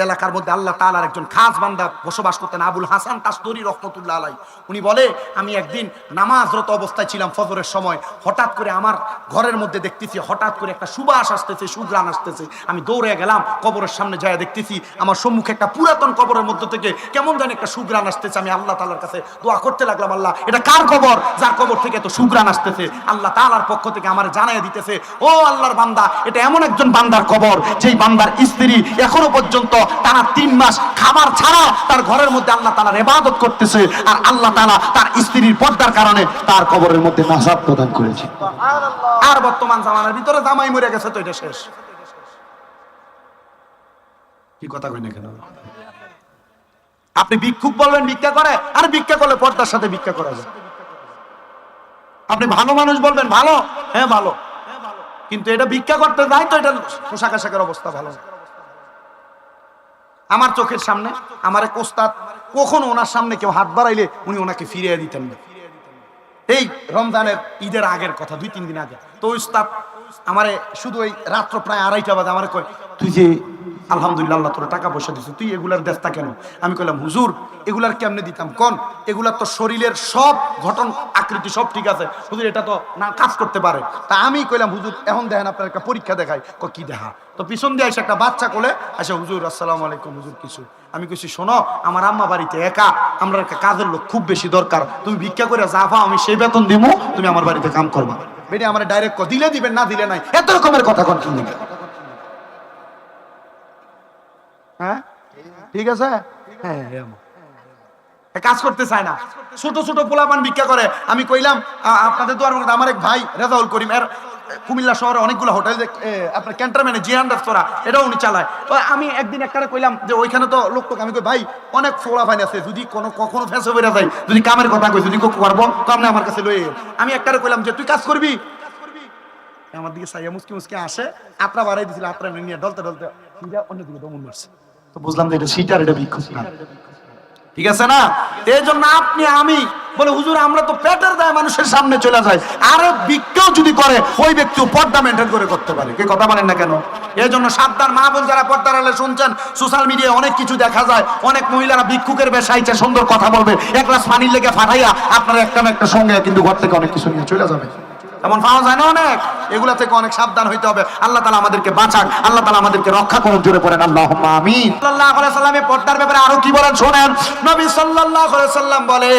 এলাকার মধ্যে আল্লাহ তাআলার একজন খাস বান্দা বসবাস করতেন, আবুল হাসান তাসতুরি রহমাতুল্লাহ আলাইহি। উনি বলে আমি একদিন নামাজরত অবস্থায় ছিলাম ফজরের সময়, হঠাৎ করে আমার ঘরের মধ্যে দেখতেছি হঠাৎ করে একটা সুবাস আসতেছে, সুঘ্রাণ আসতেছে। আমি দৌড়ে গেলাম, কবরের সামনে যায় দেখতেছি আমার সম্মুখে একটা পুরাতন কবরের মধ্যে থেকে কেমন জানি একটা সুঘ্রাণ আসতেছে। আমি আল্লাহ তাআলার কাছে দোয়া করতে লাগলাম, আল্লাহ এটা কার কবর যার কবর থেকে তো সুঘ্রাণ আসতেছে? আল্লাহ তাআলার পক্ষ থেকে আমার জানাইয়া দিতেছে, ও আল্লাহর বান্দা, এটা এমন একজন বান্দার কবর যেই বান্দার স্ত্রী এখনো পর্যন্ত টানা 3 মাস খাবার ছাড়া তার ঘরের মধ্যে আল্লাহ তাআলার ইবাদত করতেছে, আর আল্লাহ তাআলা তার স্ত্রীর পর্দার কারণে তার কবরের মধ্যে নাজাত প্রদান করেছে। সুবহানাল্লাহ। আর বর্তমান জামানার ভিতরে জামাই মরে গেছে তো এটা শেষ। কি কথা কই না কেন? আপনি ভিক্ষুক বলবেন ভিক্ষা করে, আর ভিক্ষা করলে পর্দার সাথে ভিক্ষা করা যায়। আপনি ভালো মানুষ বলবেন ভালো, হ্যাঁ ভালো, কিন্তু এটা ভিক্ষা করতে যায় তো এটা পোশাক আশাকের অবস্থা ভালো। আমার চোখের সামনে আমার এক ওস্তাদ, কখনো ওনার সামনে কেউ হাত বাড়াইলে উনি ওনাকে ফিরিয়ে দিতেন না। এই রমজানের ঈদের আগের কথা, 2-3 দিন আগে। তো ওস্তাদ আমারে শুধু ওই রাত্র প্রায় 2:30 বাজে আমারে কয়, তুই যে আলহামদুলিল্লাহ আল্লাহ তোরা টাকা পয়সা দিছিস, তুই এগুলার দেশটা কেন? আমি কইলাম হুজুর এগুলার কেমনে দিতাম কোন? এগুলার তো শরীরের সব গঠন আকৃতি সব ঠিক আছে হুজুর, এটা তো না কাজ করতে পারে। তা আমি কইলাম হুজুর এখন দেখেন আপনার একটা পরীক্ষা দেখাই। কি দেখা? তো পিছন দিয়ে এসে একটা বাচ্চা কোলে আসে, হুজুর আসসালামু আলাইকুম হুজুর কিছু। আমি কইছি শোনো, আমার আম্মা বাড়িতে একা, আমরা একটা কাজের লোক খুব বেশি দরকার, তুমি ভিক্ষা করে যা পাও আমি সেই বেতন দিব, তুমি আমার বাড়িতে কাম করবা। বেটি আমার ডাইরেক্ট দিলে দিবেন, না দিলে নাই, এত রকমের কথা কোন কি? হ্যাঁ ঠিক আছে, হ্যাঁ কাজ করতে চায় না, ছোট ছোট পোলাপান ভিক্ষা করে। আমি কইলাম আপনাদের দোয়ার মধ্যে আমার এক ভাই রেজাউল করিম, এর কুমিল্লা শহরে অনেকগুলো হোটেল, আপনার ক্যান্টনমেন্টে জিয়ান রেস্তোরাঁ, এটাও উনি চালায়। তো আমি একদিন একটা কইলাম যে ওইখানে তো লোক, আমি কই ভাই অনেক পোলাপান আছে, যদি কখনো ফেসে বেড়ে যায়, যদি কামের কথা কই, যদি করবো তো আপনি আমার কাছে লই। আমি একটা কইলাম যে তুই কাজ করবি, আমার দিকে সাইয়া মুসকি মুসকি আসে, আত্রা বাড়াই দিছিল, আত্রা নিয়ে ডলতে ডলতে অন্যদিকে দমন মারছে। তো বুঝলাম যে এটা সিটার, এটা ভিক্ষুক না, ঠিক আছে না? এই জন্য আপনি আমি বলে হুজুর আমরা তো পেটের দায় মানুষের সামনে চলে যায়, আরে ভিক্ষাও যদি করে ওই ব্যক্তিও পর্দা মেনটেন করে করতে পারে। কি কথা বলেন না কেন? এই জন্য সাবধান মা বোন যারা পর্দার আড়ালে শুনছেন, সোশ্যাল মিডিয়ায় অনেক কিছু দেখা যায়, অনেক মহিলারা ভিক্ষুকের বেশাইছে, সুন্দর কথা বলবে, এক গ্লাস পানির লেগে ফাটাইয়া আপনার একটা না একটা সঙ্গে কিন্তু ঘর থেকে অনেক কিছু নিয়ে চলে যাবে। এমন পাওয়া যায় না অনেক। এগুলা থেকে অনেক সাবধান হইতে হবে। আল্লাহ তাআলা আমাদেরকে বাঁচাক, আল্লাহ তাআলা আমাদেরকে রক্ষা করুন। জোরে পড়েন আল্লাহুম্মা আমিন। সাল্লাল্লাহু আলাইহি সাল্লামের পর্দার ব্যাপারে আরো কি বলেন শোনেন। নবী সাল্লাল্লাহু আলাইহি সাল্লাম বলে,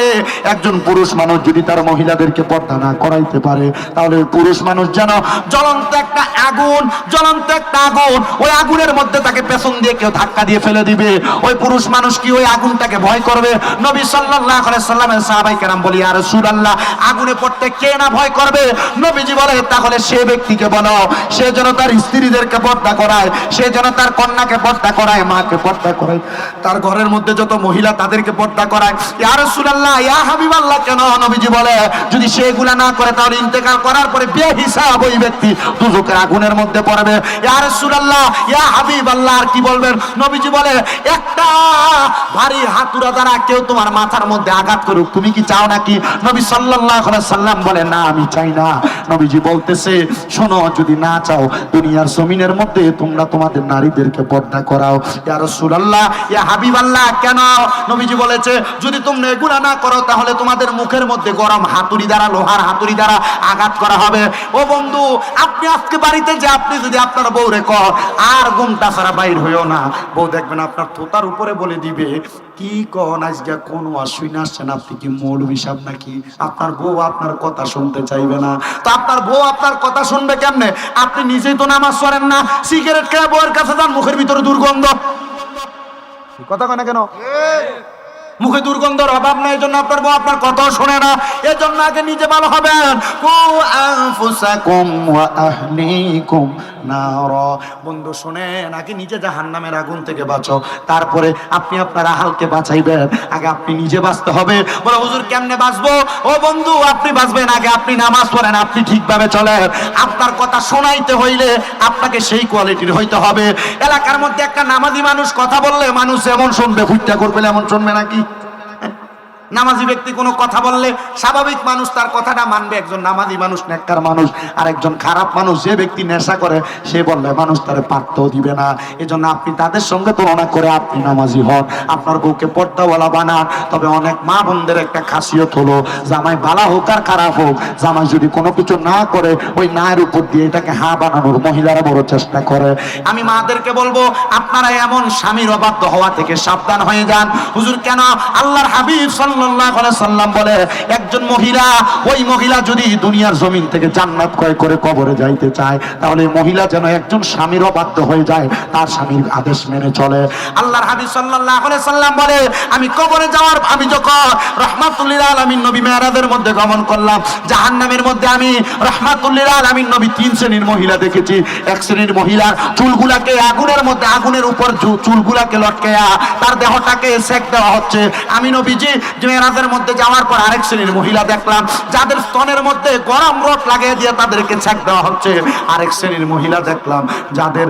একজন পুরুষ মানুষ যদি তার মহিলাদেরকে পর্দা না করাইতে পারে, তাহলে ওই পুরুষ মানুষ যেন জ্বলন্ত একটা আগুন, জ্বলন্ত একটা আগুন, ওই আগুনের মধ্যে তাকে পেছন দিয়ে কেউ ধাক্কা দিয়ে ফেলে দিবে। ওই পুরুষ মানুষ কি ওই আগুনটাকে ভয় করবে? নবী সাল্লাল্লাহু আলাইহি সাল্লামের সাহাবায়ে কেরাম বলি, ইয়া রাসূলুল্লাহ, আগুনে পড়তে কে না ভয় করবে? নবীজি বলে, তাহলে সে ব্যক্তিকে বলো, সে যেন তার স্ত্রীদেরকে পর্দা করায়, সে যেন তার কন্যাকে পর্দা করায়, মাকে পর্দা করায়, তার ঘরের মধ্যে যত মহিলা তাদেরকে পর্দা করায়। ইয়া রাসূলুল্লাহ, ইয়া হাবিবাল্লাহ, কেন? নবীজি বলে, যদি সেগুলা না করে তাহলে ইন্তেকাল করার পরে বেহিসাব ওই ব্যক্তি দুজকের আগুনের মধ্যে পড়বে। ইয়া রাসূলুল্লাহ, ইয়া হাবিবাল্লাহ, আর কি বলবেন? নবীজি বলে, একটা ভারী হাতুড়া দ্বারা কেউ তোমার মাথার মধ্যে আঘাত করুক, তুমি কি চাও নাকি? নবী সাল্লাল্লাহু আলাইহি সাল্লাম বলে, না, আমি চাই না। নবীজি বলতেছে, শোনো, যদি না চাও দুনিয়ার জমিনের মধ্যে তোমরা তোমাদের নারীদেরকে পর্দা করাও। ইয়া রাসূলুল্লাহ, ইয়া হাবিবাল্লাহ, কেন? নবীজি বলেছে, যদি তোমরা এগুলা না করো তাহলে তোমাদের মুখের মধ্যে গরম হাতুড়ি দ্বারা, লোহার হাতুড়ি দ্বারা আঘাত করা হবে। ও বন্ধু, আপনি আজকে বাড়িতে যে আপনি যদি আপনার বউরে কর আর ঘুমটা ছাড়া বাইর হইও না, বউ দেখবেন আপনার থোতার উপরে বলে দিবে, কি কন আজকে কোন অসুবিধা আসছেন, আপনি কি মৌলভী সাহেব নাকি? আপনার বউ আপনার কথা শুনতে চাইবে না। তো আপনার বউ আপনার কথা শুনবে কেমনে? আপনি নিজেই তো নামাজ পড়েন না, সিগারেট খেয়ে বউয়ের কাছে যান, মুখের ভিতরে দুর্গন্ধ। কথা কয় না কেন? মুখে দুর্গন্ধর অভাব নাই, এজন্য আপনার বউ আপনার কথা শোনে না। এজন্য আগে নিজে ভালো হবেন। কু আনফুসাকুম ওয়া আহলিকুম নারা। বন্ধু শোনেন, আগে নিজে জাহান্নামের আগুন থেকে বাঁচো, তারপরে আপনি আপনার আহালকে বাঁচাইবেন। আগে আপনি নিজে বাঁচতে হবে। বলে, হুজুর কেমনে বাঁচবো? ও বন্ধু, আপনি বাঁচবেন আগে আপনি নামাজ পড়েন, আপনি ঠিকভাবে চলেন। আপনার কথা শোনাইতে হইলে আপনাকে সেই কোয়ালিটির হইতে হবে। এলাকার মধ্যে একটা নামাজি মানুষ কথা বললে মানুষ এমন শুনবে, ফুটটা করবে এমন শুনবে নাকি? নামাজি ব্যক্তি কোনো কথা বললে স্বাভাবিক মানুষ তার কথাটা মানবে। একজন নামাজি মানুষ নেককার মানুষ, আর একজন খারাপ মানুষ, যে ব্যক্তি নেশা করে, সে বললে মানুষ তারে পাত্তাও দিবে না। এজন্য আপনি তাদের সঙ্গে তুলনা করে আপনি নামাজি হন, আপনার বউকে পর্দাওয়ালা বানান। তবে অনেক মা বোনদের একটা খাসিয়ত হলো, জামাই ভালো হোক আর খারাপ হোক, জামাই যদি কোনো কিছু না করে ওই নায়ের উপর দিয়ে এটাকে হা বানানোর মহিলারা বড় চেষ্টা করে। আমি মাদেরকে বলবো, আপনারা এমন স্বামীর অবাধ্য হওয়া থেকে সাবধান হয়ে যান। হুজুর কেন? আল্লাহর হাবিব সাল্লাল্লাহু আলাইহি সাল্লাম বলে, একজন মহিলা, ওই মহিলা যদি দুনিয়ার জমিন থেকে জান্নাত ক্রয় করে কবরে যাইতে চায়, তাহলে মহিলা যেন একজন স্বামীর অবাধ্য হয়ে যায়, তার স্বামীর আদেশ মেনে চলে। আল্লাহর হাবিব সাল্লাল্লাহু আলাইহি সাল্লাম বলে, আমি কবরে যাওয়ার, আমি যখন রাহমাতুল লিল আলামিন নবী মেরাজের মধ্যে গমন করলাম, জাহান্নামের মধ্যে আমি রাহমাতুল লিল আলামিন নবী তিন শ্রেণীর মহিলা দেখেছি। এক শ্রেণীর মহিলা চুলগুলাকে আগুনের মধ্যে, আগুনের উপর চুলগুলাকে লটকায়া তার দেহটাকে সেক দেওয়া হচ্ছে। আমি নবীজি মেরাজের মধ্যে যাওয়ার পর আরেক শ্রেণীর মহিলা দেখলাম, যাদের স্তনের মধ্যে গরম রড লাগিয়ে দিয়ে তাদেরকে সেক দেওয়া হচ্ছে। আরেক শ্রেণীর মহিলা দেখলাম, যাদের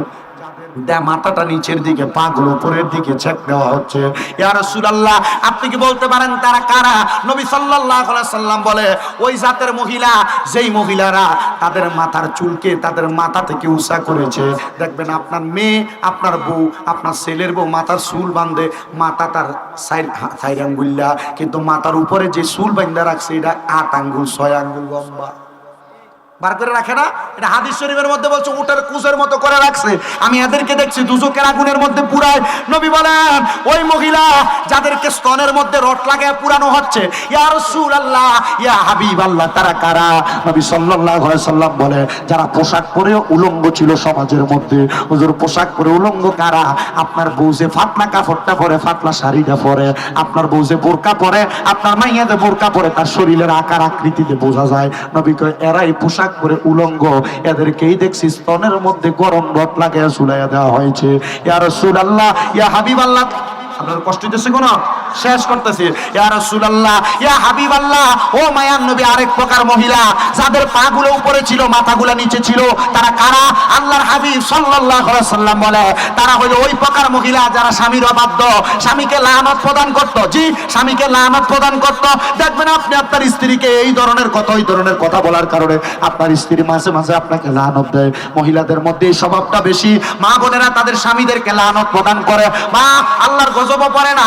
মাথাটা নিচের দিকে, পাগুলো উপরের দিকে ছেক দেওয়া হচ্ছে। ইয়া রাসূলুল্লাহ, আপনি কি বলতে পারেন তারা কারা? নবী সাল্লাল্লাহু আলাইহি সাল্লাম বলে, ওই জাতের মহিলা, যেই মহিলারা তাদের মাথার চুলকে তাদের মাথা থেকে উঁচা করেছে। দেখবেন আপনার মেয়ে, আপনার বউ, আপনার ছেলের বউ মাথার চুল বাঁধে, মাথা তার সাইড আঙ্গুল্লা, কিন্তু মাথার উপরে যে চুল বাঁধা রাখছে এটা 8 আঙ্গুল 6 আঙ্গুল লম্বা। বার করে রাখে না? এটা হাদিস শরীফের মধ্যে বলছে উটের কুচের মতো করে রাখছে। আমি এদেরকে দেখছি দুজকের আগুনের মধ্যে পুরায়। নবী বলেন, ওই মহিলা যাদেরকে স্তনের মধ্যে রড লাগায় পুরানো হচ্ছে, ইয়া রাসূলুল্লাহ, ইয়া হাবিবাল্লাহ, তারা কারা? নবী সাল্লাল্লাহু আলাইহি সাল্লাম বলে, যারা পোশাক পরে উলঙ্গ ছিল সমাজের মধ্যে। হুজুর পোশাক পরে উলঙ্গ কারা? আপনার বউ যে ফাতনা কাপড়টা পরে, ফাতলা শাড়িটা পরে, আপনার বউ যে বোরকা পরে, আপনার মাইয়া যে বোরকা পরে, তার শরীরের আকার আকৃতিতে বোঝা যায়। নবী কয়, এরাই পোশাক পরে উলঙ্গ, এদেরকেই দেখছি স্তনের মধ্যে গরম রড লাগাইয়া ঝুলাইয়া দেওয়া হয়েছে। ইয়া রাসূলুল্লাহ, ইয়া হাবিবাল্লাহ, আপনার কষ্ট হইতেছে কোন? শেষ করতেছি। ইয়া রাসূলুল্লাহ, ইয়া হাবিবাল্লাহ, ও মায়ার নবী, আরেক প্রকার মহিলা যাদের পাগুলো উপরে ছিল, মাথাগুলো নিচে ছিল, তারা কারা? আল্লাহর হাবিব সাল্লাল্লাহু আলাইহি সাল্লাম বলে, তারা হলো ওই প্রকার মহিলা যারা স্বামীর অবাধ্য, স্বামীকে লানত প্রদান করত। জি, স্বামীকে লানত প্রদান করত। দেখবেন আপনি আপনার স্ত্রীকে এই ধরনের কথা, ওই ধরনের কথা বলার কারণে আপনার স্ত্রী মাঝে মাঝে আপনাকে লানত দেয়। মহিলাদের মধ্যে এই স্বভাবটা বেশি। মা বোনেরা তাদের স্বামীদেরকে লানত প্রদান করে। মা আল্লাহর গজব পড়ে না।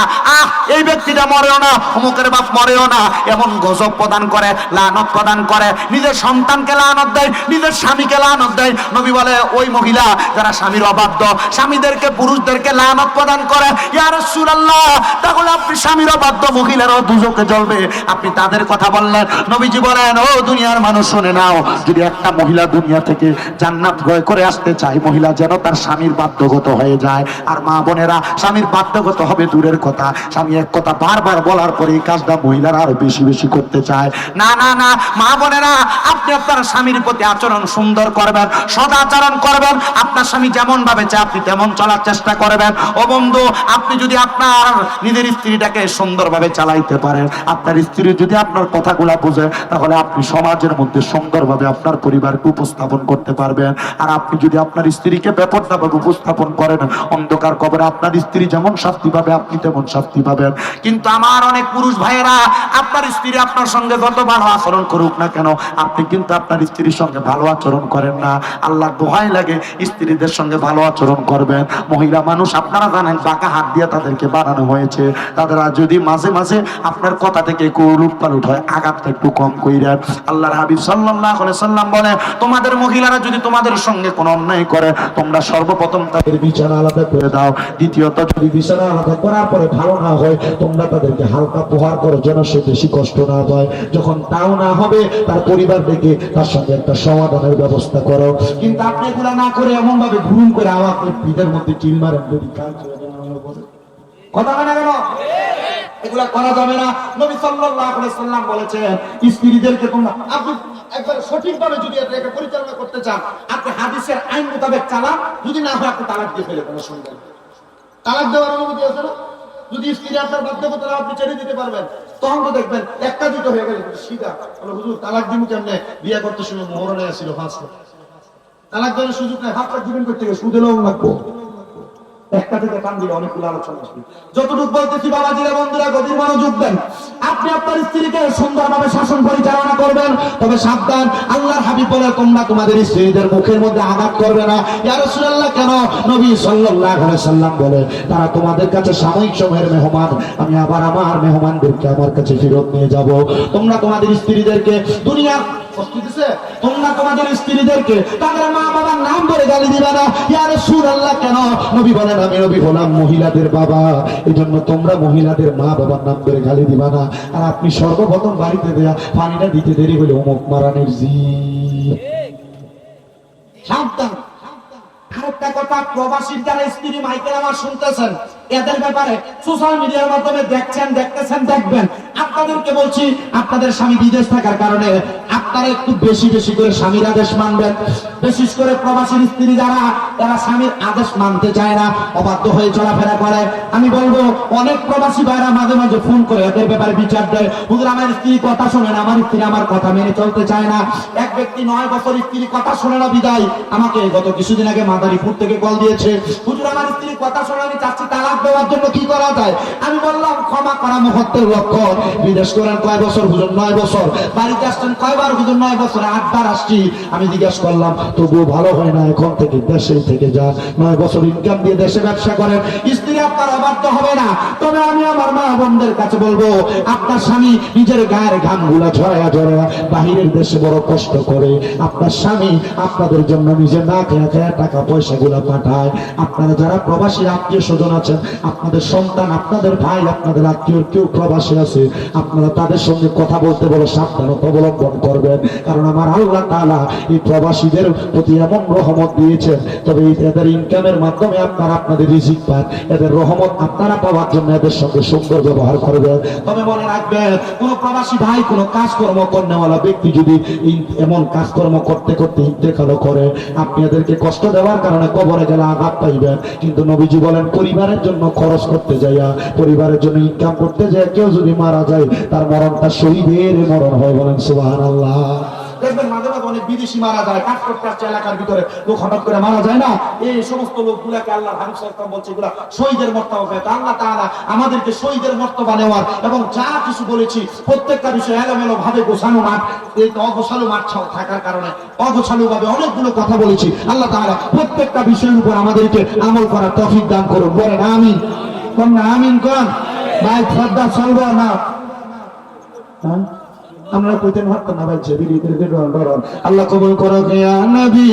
এই ব্যক্তিটা মরেও না, অমুকের বাপ মরেও না, এমন গজব প্রদান করে, লানত প্রদান করে, নিজের সন্তানকে লানত দেয়, নিজের স্বামীকে লানত দেয়। নবী বলে ওই মহিলা যারা স্বামীর অবাধ্য, স্বামীদেরকে পুরুষদেরকে লানত প্রদান করে, ইয়া রাসূলুল্লাহ তাহলে আপনি স্বামীর অবাধ্য মহিলারাও দুজকে জ্বলবে, আপনি তাদের কথা বললেন। নবীজি বলেন ও দুনিয়ার মানুষ শুনে নাও, যদি একটা মহিলা দুনিয়া থেকে জান্নাত জয় করে আসতে চায়, মহিলা যেন তার স্বামীর বাধ্যগত হয়ে যায়। আর মা বোনেরা, স্বামীর বাধ্যগত হবে দূরের কথা, স্বামী এক কথা বারবার বলার পরে এই কাজটা মহিলারা আরো বেশি বেশি করতে চায়। না না না, মা বোনেরা আপনি আপনার স্বামীর প্রতি আচরণ সুন্দর করবেন, সদাচরণ করবেন, আপনার স্বামী যেমন ভাবে চায় আপনি তেমন চলার চেষ্টা করবেন। ও বন্ধু, আপনি যদি আপনার নিজের স্ত্রীটাকে সুন্দরভাবে চালাইতে পারেন, আপনার স্ত্রী যদি আপনার কথাগুলা বোঝে, তাহলে আপনি সমাজের মধ্যে সুন্দরভাবে আপনার পরিবারকে উপস্থাপন করতে পারবেন। আর আপনি যদি আপনার স্ত্রীকে বেপরোয়াভাবে উপস্থাপন করেন, অন্ধকার কবরে আপনার স্ত্রী যেমন শাস্তি পাবে আপনি তেমন শাস্তি পাবেন। কিন্তু আমার অনেক পুরুষ ভাইয়েরা, আপনার স্ত্রী আপনার সঙ্গে যত ভালো আচরণ করুক না কেন, আপনি কিন্তু আপনার স্ত্রীর সঙ্গে ভালো আচরণ করেন না। আল্লাহ দোহাই লাগে স্ত্রীদের সঙ্গে ভালো আচরণ করবেন। মহিলা মানুষ আপনারা জানেন বাঁকা হাত দিয়ে তাদেরকে বানানো হয়েছে, তারা যদি মাঝে মাঝে আপনার কথা থেকে একটু রূপ পালট হয়, আঘাতটা একটু কম কইরেন। আল্লাহর হাবিব সাল্লাল্লাহু আলাইহি সাল্লাম বলে তোমাদের মহিলারা যদি তোমাদের সঙ্গে কোনো অন্যায় করে, তোমরা সর্বপ্রথম তাদের বিছানা আলাদা করে দাও, দ্বিতীয়ত যদি বিছানা আলাদা করার পরে ভালো না হয়, তোমরা তাদেরকে হালকা প্রহার করো যেন সে বেশি কষ্ট না পায়। যখন তাও না হবে, তার পরিবার থেকে তার সঙ্গে একটা সমাধানের ব্যবস্থা করো। কিন্তু আপনি এগুলা না করে এমন ভাবে ঘুম করে আওয়াজ পিঠের মধ্যে চিল মারেন, যদি কথা হয় না কেন? এগুলা করা যাবে না। নবী সাল্লাল্লাহু আলাইহি সাল্লাম বলেছেন স্ত্রীদেরকে তোমরা আপনি একবার সঠিকভাবে যদি এটাকে পরিচালনা করতে চান, আপনি হাদিসের আইন মোতাবেক চালান, যদি না হয় আপনি তালাক দিয়ে ফেলে কোনো সন্দেহ। তালাক দেওয়ার অনুমতি আছে না? যদি স্ত্রী আপনার বাধ্যগত আপনি ছেড়ে দিতে পারবেন, তখন তো দেখবেন একটা দুটো হয়ে গেল সিধা হুজুর তালাক দিব কেমনে, বিয়ে করতে সময় মোহরণে আসছিল 5 লাখ, তালাক দেওয়ার সুযোগ নাই, 5 লাখ দিবেন করতে গেলে সুদে লোক লাগবো। একটা থেকে কান দিলে অনেকগুলো আলোচনা আসবে। যতটুকু বলতেছি বাবাজিরা বন্ধুরা গভীর মনোযোগ দেন। আপনি আপনার স্ত্রীকে সুন্দরভাবে শাসন পরিচালনা করবেন, তবে সাবধান, আল্লাহর হাবিব বলে তোমরা তোমাদের স্ত্রীদের মুখের মধ্যে আঘাত করবে না। ইয়া রাসূলুল্লাহ কেন? নবী সাল্লাল্লাহু আলাইহি সাল্লাম বলে তারা তোমাদের কাছে সাময়িক সময়ের মেহমান, আমি আবার আমার মেহমানদেরকে আমার কাছে ফেরত নিয়ে যাব। তোমরা তোমাদের স্ত্রীদেরকে দুনিয়ার তোমরা তোমাদের স্ত্রীদেরকে তাদের মা বাবার নাম ধরে গালি দিবা না। ইয়া রাসূলুল্লাহ কেন? নবী বলেন আমি নবী হলাম মহিলাদের বাবা, এজন্য তোমরা মহিলাদের মা বাবার নাম ধরে গালি দিবা না। আর আপনি সর্বপ্রথম বাড়িতে দেয়া পানিটা দিতে দেরি হলে অমুক মারানের জি সাবধান। আরেকটা কথা, প্রবাসীর যারা স্ত্রী মাইকেল আমার শুনতেছেন, এদের ব্যাপারে সোশ্যাল মিডিয়ার মাধ্যমে দেখতেছেন দেখবেন, আপনাদেরকে বলছি আপনাদের স্বামী বিদেশ থাকার কারণে আপনারা একটু বেশি বেশি করে স্বামীর আদেশ মানবেন। বিশেষ করে প্রবাসীর স্ত্রী যারা, তারা স্বামীর আদেশ মানতে চায় না, অবাধ্য হয়ে চলাফেরা করে। আমি বলবো অনেক প্রবাসী ভাইরা মাঝে মাঝে ফোন করে এদের ব্যাপারে বিচার দেয়, হুজুর আমার স্ত্রী কথা শোনে না, আমার স্ত্রী আমার কথা মেনে চলতে চায় না। এক ব্যক্তি 9 বছর স্ত্রী কথা শোনে না বিদায় আমাকে গত কিছুদিন আগে মাদারীপুর থেকে কল দিয়েছে, হুজুর আমার স্ত্রী কথা শোনে, আমি চাচ্ছি তালাক দেওয়ার জন্য কি করা যায়? আমি বললাম ক্ষমা করা মহত্বের লক্ষণ। বিদেশ করেন কয় বছর? হুজুর 9 বছর। বাড়িতে আসছেন কয়বার? হুজুর 9 বছরে 8 বার আসছি। আমি জিজ্ঞাসা করলাম তবুও ভালো হয় না, এখন থেকে দেশে থেকে যান, 9 বছর ইনকাম দিয়ে দেশে ব্যবসা করেন, স্ত্রী আপনার অবাধ্য হবে না। তবে আমি আমার মা বোনদের কাছে বলবো, আপনার স্বামী নিজের গায়ের ঘামগুলা ঝরায়া ঝরায়া বাহিরের দেশে বড় কষ্ট করে, আপনার স্বামী আপনাদের জন্য নিজে না খেয়ে খেয়ে টাকা পয়সা গুলা পাঠায়। আপনারা যারা প্রবাসী আত্মীয় স্বজন আছেন, আপনাদের সন্তান, আপনাদের ভাই, আপনাদের আত্মীয় কেউ প্রবাসী আছে, আপনারা তাদের সঙ্গে কথা বলতে বলে সাবধানতা অবলম্বন করবেন। কারণ আমার আল্লাহ তাআলা এই প্রবাসীদের প্রতি এমন রহমত দিয়েছেন, তবে এদের ইনকামের মাধ্যমে আপনারা আপনাদের রিজিক পান, এদের রহমত আপনারা পাওয়ার জন্য এদের সঙ্গে সুন্দর ব্যবহার করবেন। তবে মনে রাখবেন, কোন প্রবাসী ভাই কোন কাজকর্ম করেওয়ালা ব্যক্তি যদি এমন কাজকর্ম করতে করতে ইন্তেকাল করে, আপনি এদেরকে কষ্ট দেওয়ার কারণে কবরে গেলে আঘাত পাইবেন। কিন্তু নবীজি বলেন পরিবারের জন্য খরচ করতে যাইয়া, পরিবারের জন্য ইনকাম করতে যায় কেউ যদি মারা যায়, তার মরণটা শহীদের মরণ হয়। বলেন সুবহানাল্লাহ। দেখবেন মাঝে মাঝে অনেক বিদেশি মারা যায়, কাজ করতে আসছে এলাকার ভিতরে, লোক হঠাৎ করে মারা যায় না, এই সমস্ত লোকগুলাকে আল্লাহ হাবিব সাল্লাল্লাহু আলাইহি ওয়াসাল্লাম বলছে এগুলা শহীদের মর্তবা পায়। আল্লাহ তাআলা আমাদেরকে শহীদের মর্তবা নেওয়ার এবং যা কিছু বলেছি প্রত্যেকটা বিষয় এলোমেলো ভাবে গোছানো মাঠ, এই অগোছালো মাঠ থাকার কারণে অগোছালো ভাবে অনেকগুলো কথা বলেছি। আল্লাহ তাআলা প্রত্যেকটা বিষয়ের উপর আমাদেরকে আমল করার তৌফিক দান করুন। বলেন আমিন। কোন আমিন কোন। ভাই শ্রদ্ধা চলবো না, হ্যাঁ আমরা কইতেন পারতাম না ভাই, আল্লাহ কবুল করো ইয়া নবী।